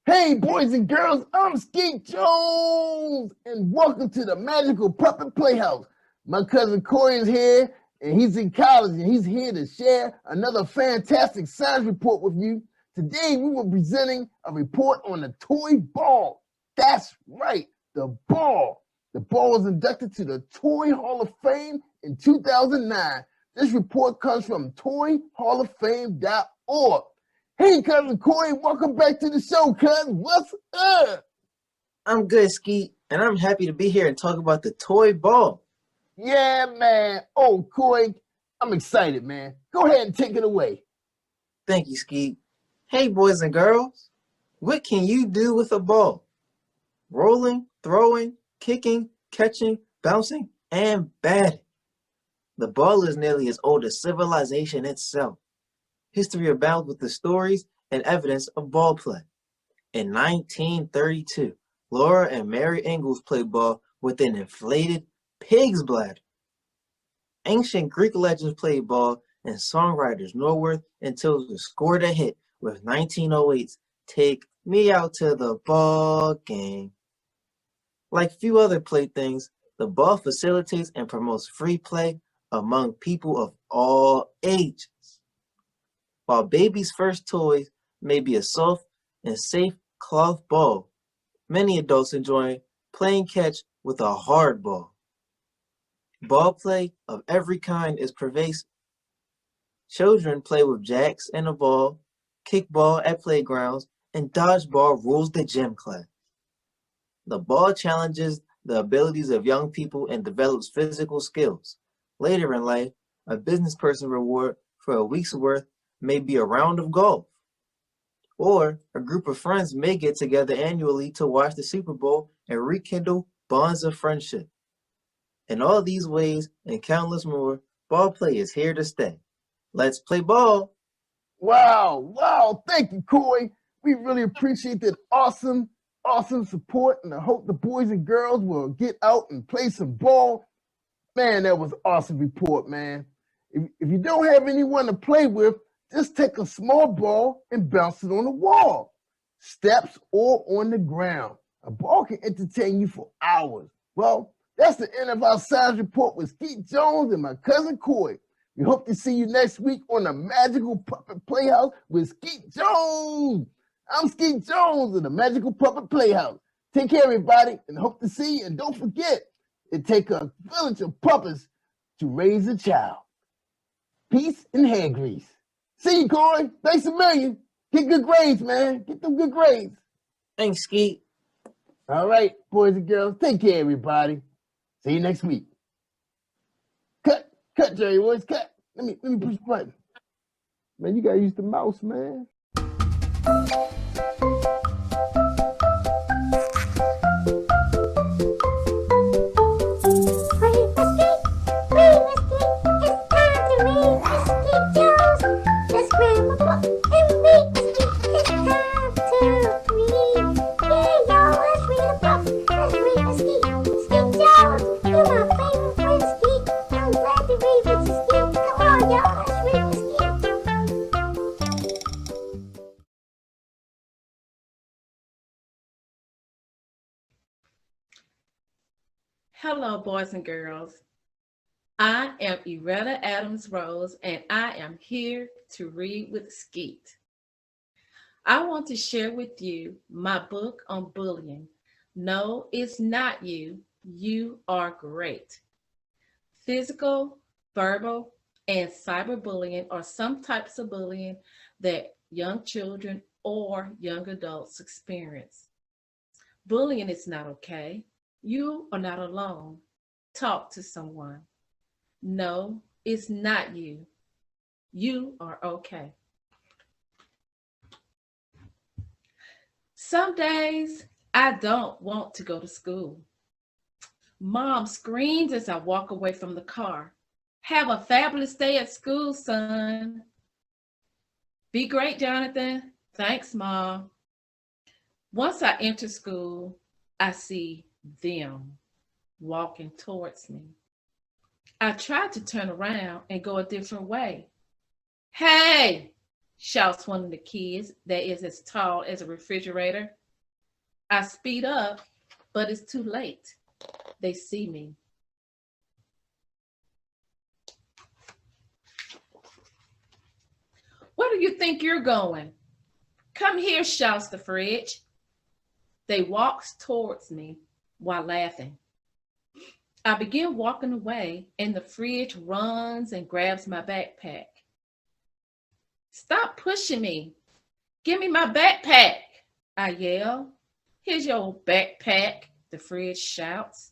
Speaker 4: Hey, boys and girls, I'm Skeet Jones, and welcome to the Magical Puppet Playhouse. My cousin Corey is here, and he's in college, and he's here to share another fantastic science report with you. Today, we were presenting a report on the toy ball. That's right, the ball. The ball was inducted to the Toy Hall of Fame in 2009. This report comes from toyhalloffame.org. Hey, cousin Corey, welcome back to the show, cousin. What's up?
Speaker 11: I'm good, Skeet, and I'm happy to be here and talk about the toy ball.
Speaker 4: Yeah, man. Oh, Corey, I'm excited, man. Go ahead and take it away.
Speaker 11: Thank you, Skeet. Hey, boys and girls, what can you do with a ball? Rolling, throwing, kicking, catching, bouncing, and batting. The ball is nearly as old as civilization itself. History abounds with the stories and evidence of ball play. In 1932, Laura and Mary Ingalls played ball with an inflated pig's bladder. Ancient Greek legends played ball, and songwriters Norworth and Tilson scored a hit with 1908's Take Me Out to the Ball Game. Like few other playthings, the ball facilitates and promotes free play among people of all ages. While babies' first toys may be a soft and safe cloth ball, many adults enjoy playing catch with a hard ball. Ball play of every kind is pervasive. Children play with jacks and a ball, kickball at playgrounds, and dodgeball rules the gym class. The ball challenges the abilities of young people and develops physical skills. Later in life, a business person reward for a week's worth may be a round of golf. Or a group of friends may get together annually to watch the Super Bowl and rekindle bonds of friendship. In all these ways and countless more, ball play is here to stay. Let's play ball.
Speaker 4: Wow. Thank you, Corey. We really appreciate that awesome support, and I hope the boys and girls will get out and play some ball. Man, that was an awesome report, man. If you don't have anyone to play with, just take a small ball and bounce it on the wall, steps, or on the ground. A ball can entertain you for hours. Well, that's the end of our science report with Skeet Jones and my cousin Corey. We hope to see you next week on the Magical Puppet Playhouse with Skeet Jones. I'm Skeet Jones of the Magical Puppet Playhouse. Take care, everybody, and hope to see you. And don't forget, it takes a village of puppets to raise a child. Peace and hand grease. See you, Corey. Thanks a million. Get good grades, man. Get them good grades.
Speaker 11: Thanks, Skeet.
Speaker 4: All right, boys and girls. Take care, everybody. See you next week. Cut, Jerry Boys, cut. Let me push the button. Man, you gotta use the mouse, man.
Speaker 12: Skeet Jones, you're my favorite friend, Skeet. I'm glad to read with you, Skeet. Come on, y'all, let's read with Skeet.
Speaker 10: Hello, boys and girls. I am Iretta Adams Rose, and I am here to read with Skeet. I want to share with you my book on bullying. No, it's not you. You are great. Physical, verbal, and cyberbullying are some types of bullying that young children or young adults experience. Bullying is not okay. You are not alone. Talk to someone. No, it's not you. You are okay. Some days I don't want to go to school. Mom screams as I walk away from the car. Have a fabulous day at school, son. Be great, Jonathan. Thanks, Mom. Once I enter school, I see them walking towards me. I tried to turn around and go a different way. Hey, shouts one of the kids that is as tall as a refrigerator. I speed up, but it's too late. They see me. Where do you think you're going? Come here, shouts the fridge. They walks towards me while laughing. I begin walking away, and the fridge runs and grabs my backpack. Stop pushing me. Give me my backpack, I yell. Here's your backpack, the fridge shouts.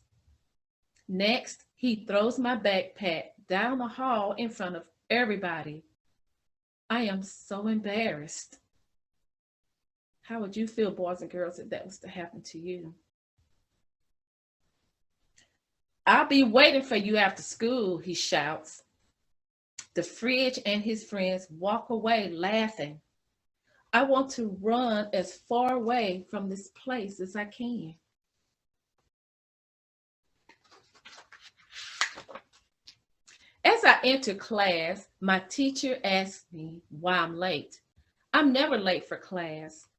Speaker 10: Next, he throws my backpack down the hall in front of everybody. I am so embarrassed. How would you feel, boys and girls, if that was to happen to you? I'll be waiting for you after school, he shouts. The fridge and his friends walk away laughing. I want to run as far away from this place as I can. As I enter class, my teacher asks me why I'm late. I'm never late for class.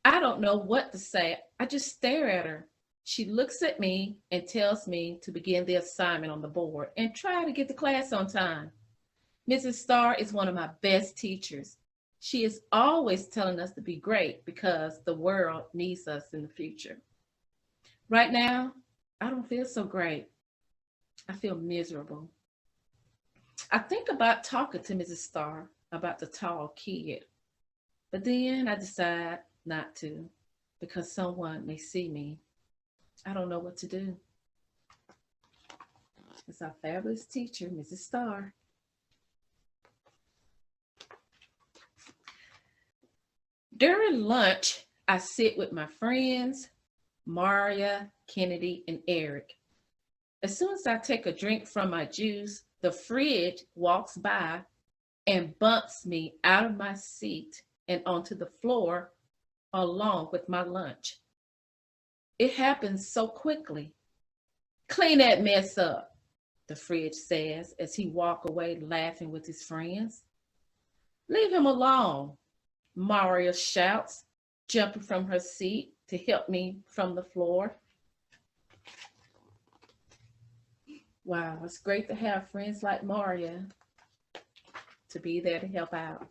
Speaker 10: I don't know what to say. I just stare at her. She looks at me and tells me to begin the assignment on the board and try to get to class on time. Mrs. Starr is one of my best teachers. She is always telling us to be great because the world needs us in the future. Right now, I don't feel so great. I feel miserable. I think about talking to Mrs. Starr about the tall kid, but then I decide not to because someone may see me. I don't know what to do. It's our fabulous teacher, Mrs. Starr. During lunch, I sit with my friends, Maria, Kennedy, and Eric. As soon as I take a drink from my juice, the fridge walks by and bumps me out of my seat and onto the floor along with my lunch. It happens so quickly. Clean that mess up, the fridge says as he walks away laughing with his friends. Leave him alone, Maria shouts, jumping from her seat to help me from the floor. Wow, it's great to have friends like Maria to be there to help out.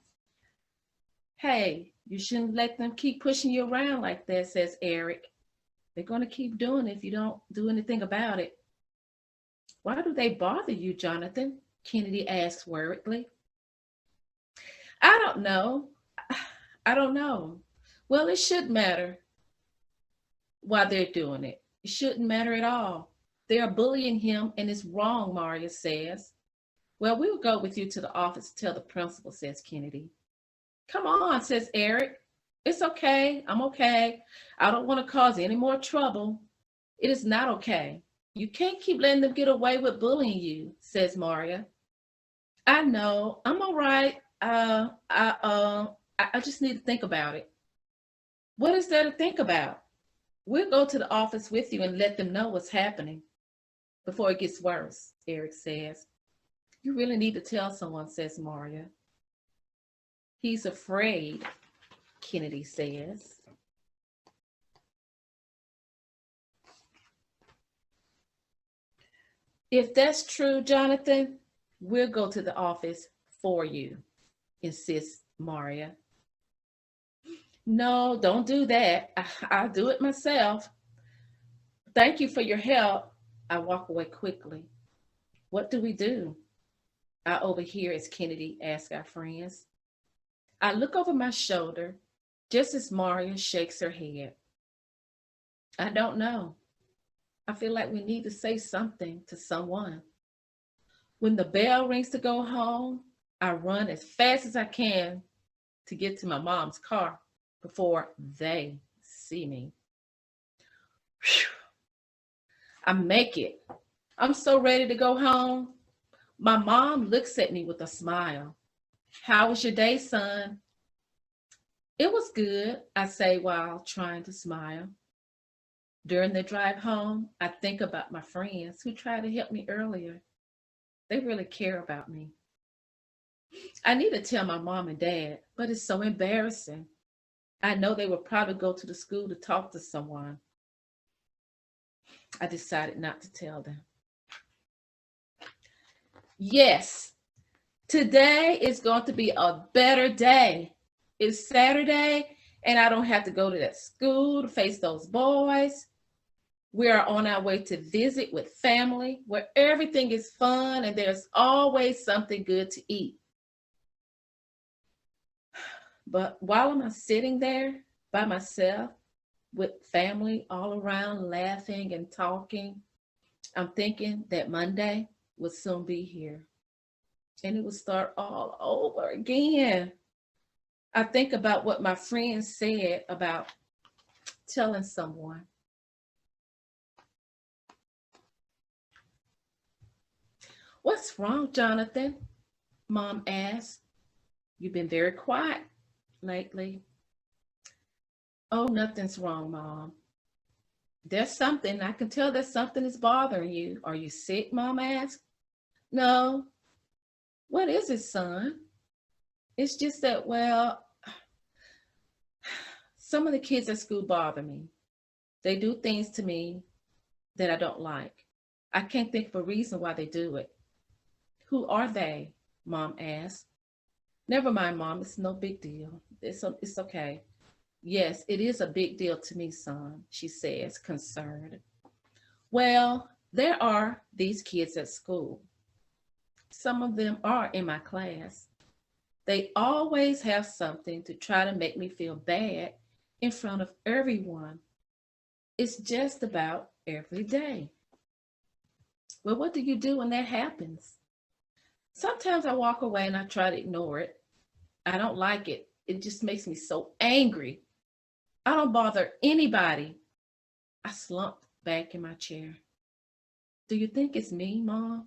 Speaker 10: Hey, you shouldn't let them keep pushing you around like that, says Eric. They're going to keep doing it if you don't do anything about it. Why do they bother you, Jonathan? Kennedy asks worriedly. I don't know. Well, it should matter why they're doing it. It shouldn't matter at all. They are bullying him and it's wrong, Maria says. Well, we'll go with you to the office to tell the principal, says Kennedy. Come on, says Eric. It's okay. I'm okay. I don't want to cause any more trouble. It is not okay. You can't keep letting them get away with bullying you, says Maria. I know. I'm all right. I just need to think about it. What is there to think about? We'll go to the office with you and let them know what's happening before it gets worse, Eric says. You really need to tell someone, says Maria. He's afraid, Kennedy says. If that's true, Jonathan, we'll go to the office for you, insists Maria. No, don't do that. I'll do it myself. Thank you for your help. I walk away quickly. What do we do? I overhear as Kennedy asks our friends. I look over my shoulder just as Maria shakes her head. I don't know. I feel like we need to say something to someone. When the bell rings to go home, I run as fast as I can to get to my mom's car before they see me. Whew. I make it. I'm so ready to go home. My mom looks at me with a smile. How was your day, son? It was good, I say while trying to smile. During the drive home, I think about my friends who tried to help me earlier. They really care about me. I need to tell my mom and dad, but it's so embarrassing. I know they would probably go to the school to talk to someone. I decided not to tell them. Yes, today is going to be a better day. It's Saturday, and I don't have to go to that school to face those boys. We are on our way to visit with family where everything is fun and there's always something good to eat. But while I'm sitting there by myself with family all around laughing and talking, I'm thinking that Monday will soon be here and it will start all over again. I think about what my friends said about telling someone. What's wrong, Jonathan? Mom asked. You've been very quiet lately. Oh, nothing's wrong, Mom. There's something. I can tell that something is bothering you. Are you sick, Mom asked. No. What is it, son? It's just that, well, some of the kids at school bother me. They do things to me that I don't like. I can't think of a reason why they do it. Who are they? Mom asked. Never mind, Mom. It's no big deal. It's okay. Yes, it is a big deal to me, son, she says, concerned. Well, there are these kids at school. Some of them are in my class. They always have something to try to make me feel bad in front of everyone. It's just about every day. Well, what do you do when that happens? Sometimes I walk away and I try to ignore it. I don't like it. It just makes me so angry. I don't bother anybody. I slumped back in my chair. Do you think it's me, Mom?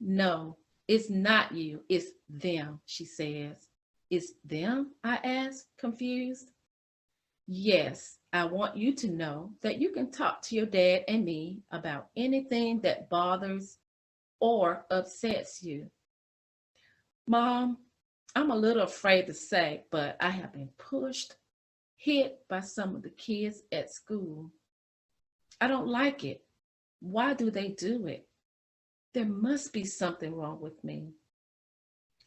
Speaker 10: No, it's not you. It's them, she says. It's them? I asked, confused. Yes, I want you to know that you can talk to your dad and me about anything that bothers or upsets you. Mom, I'm a little afraid to say, but I have been pushed, hit by some of the kids at school. I don't like it. Why do they do it? There must be something wrong with me.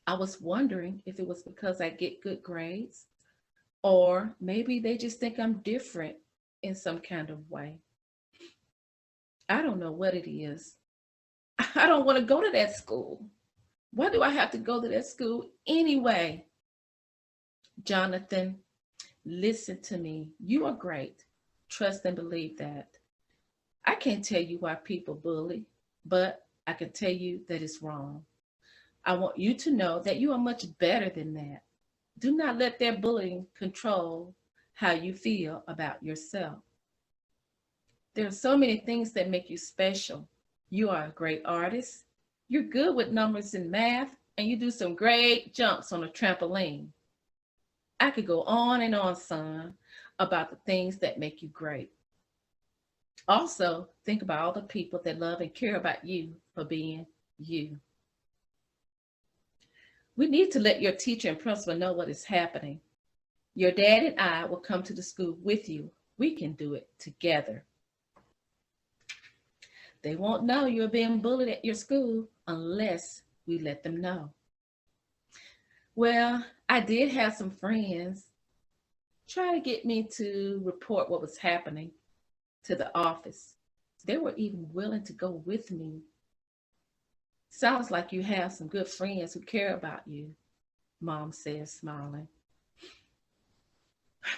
Speaker 10: I was wondering if it was because I get good grades, or maybe they just think I'm different in some kind of way. I don't know what it is. I don't want to go to that school. Why do I have to go to that school anyway? Jonathan, listen to me. You are great. Trust and believe that. I can't tell you why people bully, but I can tell you that it's wrong. I want you to know that you are much better than that. Do not let their bullying control how you feel about yourself. There are so many things that make you special. You are a great artist. You're good with numbers and math, and you do some great jumps on a trampoline. I could go on and on, son.
Speaker 13: about the things that make you great. Also, think about all the people that love and care about you for being you. We need to let your teacher and principal know what is happening. Your dad and I will come to the school with you. We can do it together. They won't know you're being bullied at your school unless we let them know. Well, I did have some friends try to get me to report what was happening to the office. They were even willing to go with me. Sounds like you have some good friends who care about you, Mom says, smiling.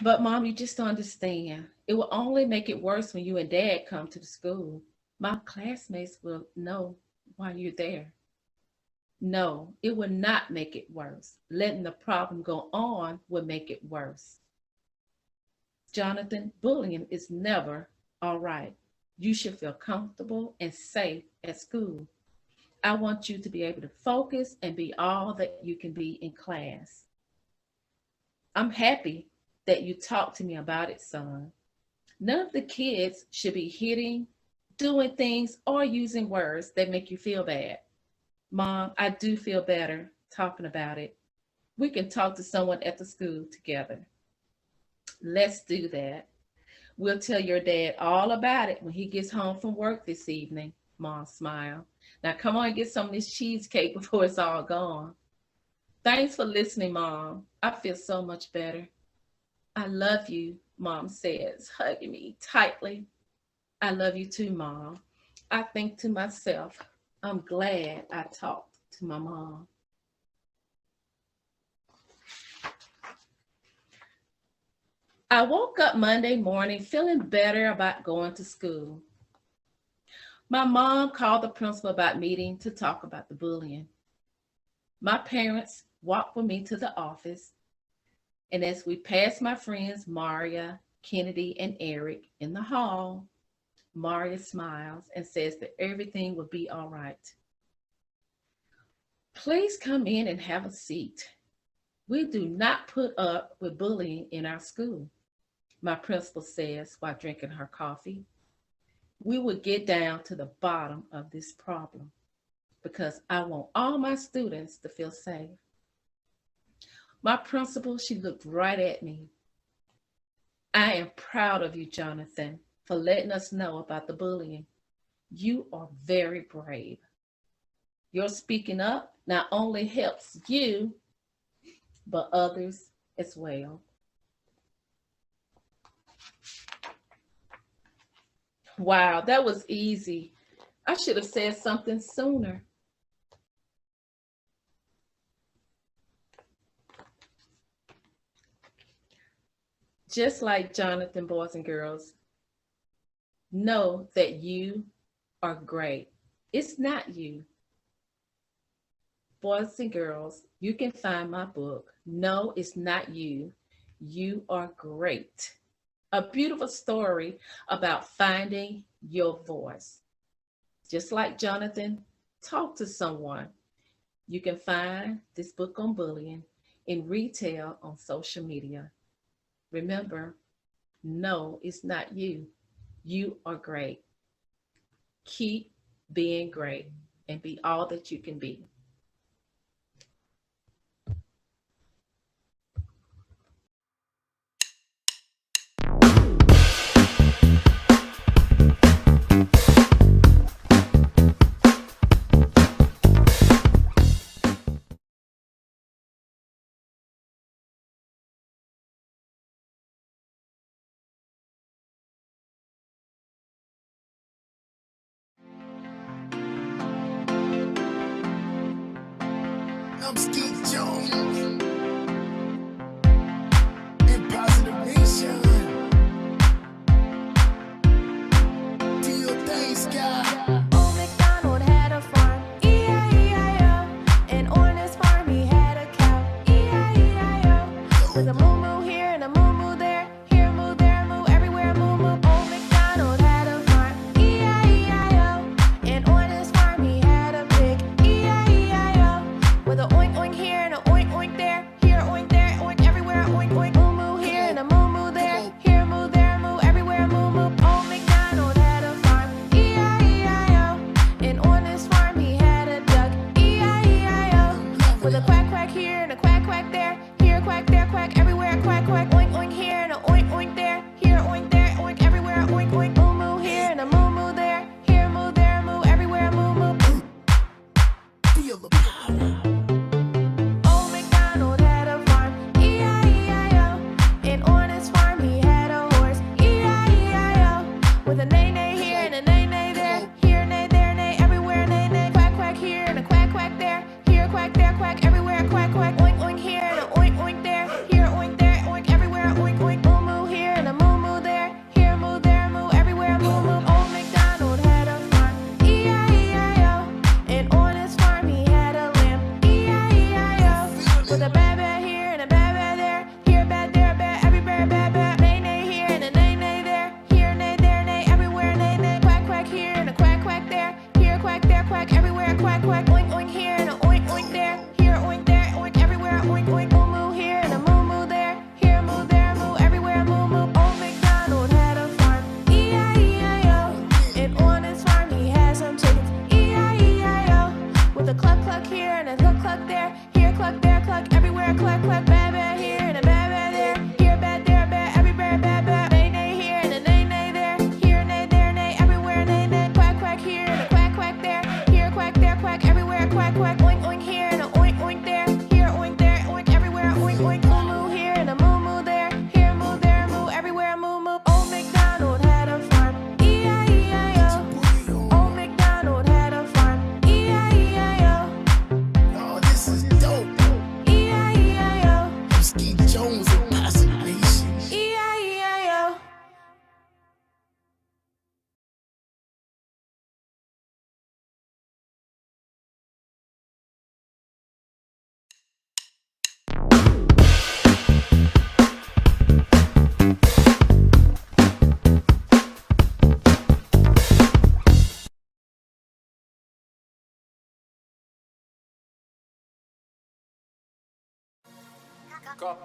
Speaker 13: But Mom, you just don't understand. It will only make it worse when you and Dad come to the school. My classmates will know why you're there. No, it will not make it worse. Letting the problem go on will make it worse. Jonathan, bullying is never all right. You should feel comfortable and safe at school. I want you to be able to focus and be all that you can be in class. I'm happy that you talked to me about it, son. None of the kids should be hitting, doing things, or using words that make you feel bad. Mom, I do feel better talking about it. We can talk to someone at the school together. Let's do that. We'll tell your dad all about it when he gets home from work this evening. Mom smiled. Now come on and get some of this cheesecake before it's all gone. Thanks for listening, Mom. I feel so much better. I love you, Mom says, hugging me tightly. I love you too, Mom. I think to myself, I'm glad I talked to my mom. I woke up Monday morning feeling better about going to school. My mom called the principal about meeting to talk about the bullying. My parents walked with me to the office, and as we passed my friends Maria, Kennedy, and Eric in the hall, Maria smiles and says that everything will be all right. Please come in and have a seat. We do not put up with bullying in our school, my principal says while drinking her coffee. We will get down to the bottom of this problem because I want all my students to feel safe. My principal, she looked right at me. I am proud of you, Jonathan, for letting us know about the bullying. You are very brave. Your speaking up not only helps you, but others as well. Wow, that was easy. I should have said something sooner. Just like Jonathan, boys and girls, know that you are great. It's not you. Boys and girls, you can find my book, No, It's Not You. You Are Great. A beautiful story about finding your voice. Just like Jonathan, talk to someone. You can find this book on bullying in retail on social media. Remember, no, it's not you. You are great. Keep being great and be all that you can be.
Speaker 3: I'm Skeet Jones in Positive Nation. Do your thing, Sky.
Speaker 8: Old MacDonald had a farm, E-I-E-I-O. And on his farm he had a cow, E-I-E-I-O. With a moo-moo here and a moo-moo there, here a moo, there a moo, everywhere a moo-moo. Old MacDonald had a farm, E-I-E-I-O. And on his farm he had a pig, E-I-E-I-O. With a oink oink here and a oink oink there, here a oink there, oink everywhere, a oink oink, moo-moo here and a moo-moo there, here here and a cluck cluck there. Here cluck there cluck everywhere cluck cluck bad bad here and a bad bad there. Here bad there bad everywhere bad bad. Nay nay here and a nay nay there. Here nay there nay everywhere nay nay. Quack quack here and a quack quack there. Here quack there quack everywhere quack quack. Oink oink here and a oink oink there. Here oink there oink everywhere oink oink. Moo moo here and a moo moo there. Here moo there moo everywhere moo moo. Old MacDonald had a farm. E-I-E-I-O. Old MacDonald had a farm. E-I-E-I-O.
Speaker 3: Oh, this is dope.
Speaker 8: E-I-E-I-O.
Speaker 3: I'm Skeet Jones and Posse Nation.
Speaker 8: E-I-E-I-O.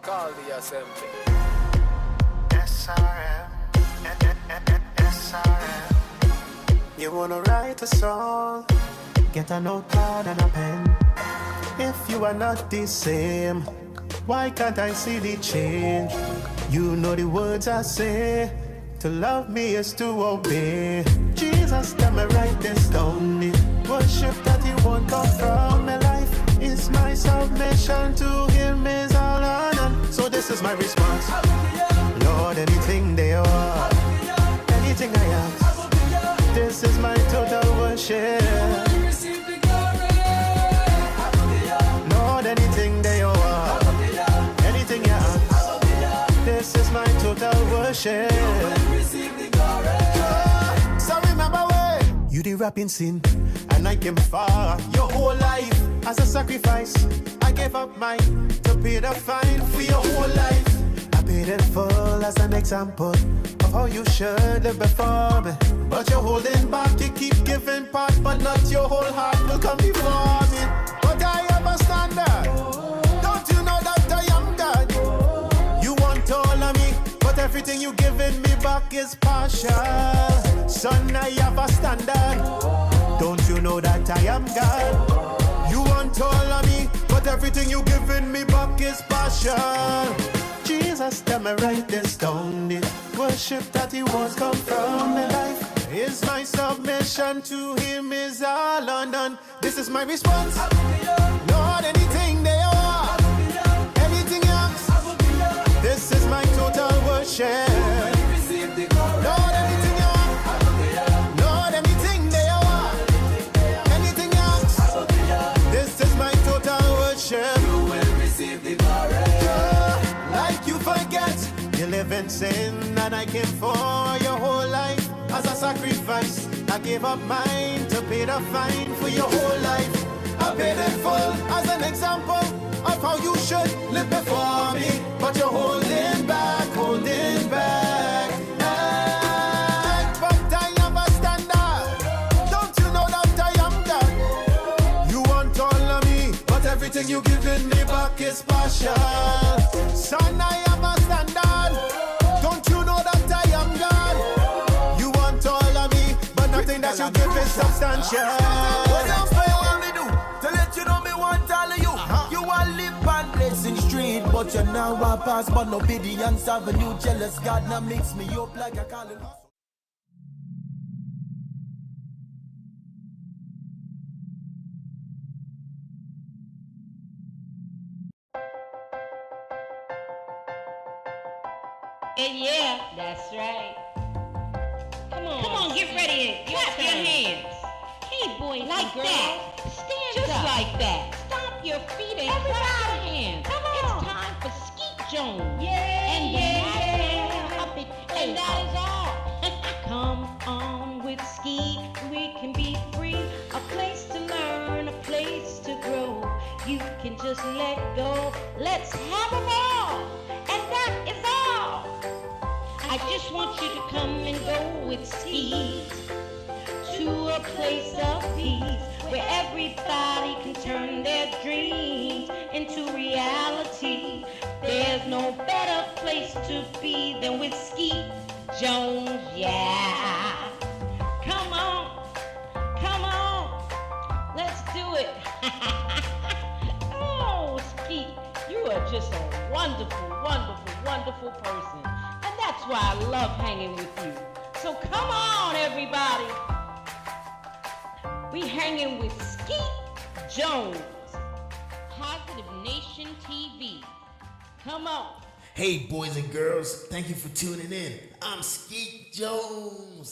Speaker 7: Call the assembly.
Speaker 14: SRM, SRM. You wanna write a song? Get a notepad and a pen. If you are not the same, why can't I see the change? You know the words I say. To love me is to obey. Jesus, tell me write this down. The worship that you want come from my life is my submission to Him is all honor. So this is my response. Lord, anything they are, anything I ask, this is my total worship. Lord, anything they are, anything you ask, this is my total worship. So remember when you did rapping sin, and I came far your whole life as a sacrifice. I gave up mine to pay the fine for your whole life. I paid it full as an example of how you should live before me. But you're holding back, you keep giving part, but not your whole heart will come before me. But I have a standard. Don't you know that I am God? You want all of me, but everything you giving me back is partial. Son, I have a standard. Don't you know that I am God? You want all of me, but everything you giving me back is partial. Jesus, tell me write this down. The worship that He wants come from my life is my submission to Him is all undone. This is my response. Lord, anything they are, anything else, this is my total worship. Lord, anything you are, Lord, anything they are, anything else, this is my total worship. You will receive the glory. Like you forget, you live in sin, and I came for your whole life as a sacrifice. I gave up mine to pay the fine for your whole life. I paid it full as an example of how you should live before me. But you're holding back, holding back. But I have a standard. Don't you know that I am God? You want all of me, but everything you giving me back is partial. Son, I have a standard. Don't you know that I am God? You want all of me, but nothing that you give is substantial.
Speaker 7: What else do you want me do? To let you know me want all of you. You want live and bless in the street, but you now want pass, but no obedience have a new jealous God now mix me up like a calling.
Speaker 1: Yeah, that's right. Come on, get ready and clap your hands. Hey, boys, like that. Stand just up. Like that. Stomp your feet and clap your hands. Come on. It's time for Skeet Jones. And the magical puppet play. And that is all. Come on with Skeet, we can be free. A place to learn, a place to grow. You can just let go. Let's have them all. And that is all. I just want you to come and go with Skeet to a place of peace where everybody can turn their dreams into reality. There's no better place to be than with Skeet Jones, yeah. Come on, let's do it. are just a wonderful, wonderful, wonderful person. And that's why I love hanging with you. So come on, everybody. We hanging with Skeet Jones, Positive Nation TV. Come on.
Speaker 3: Hey, boys and girls, thank you for tuning in. I'm Skeet Jones.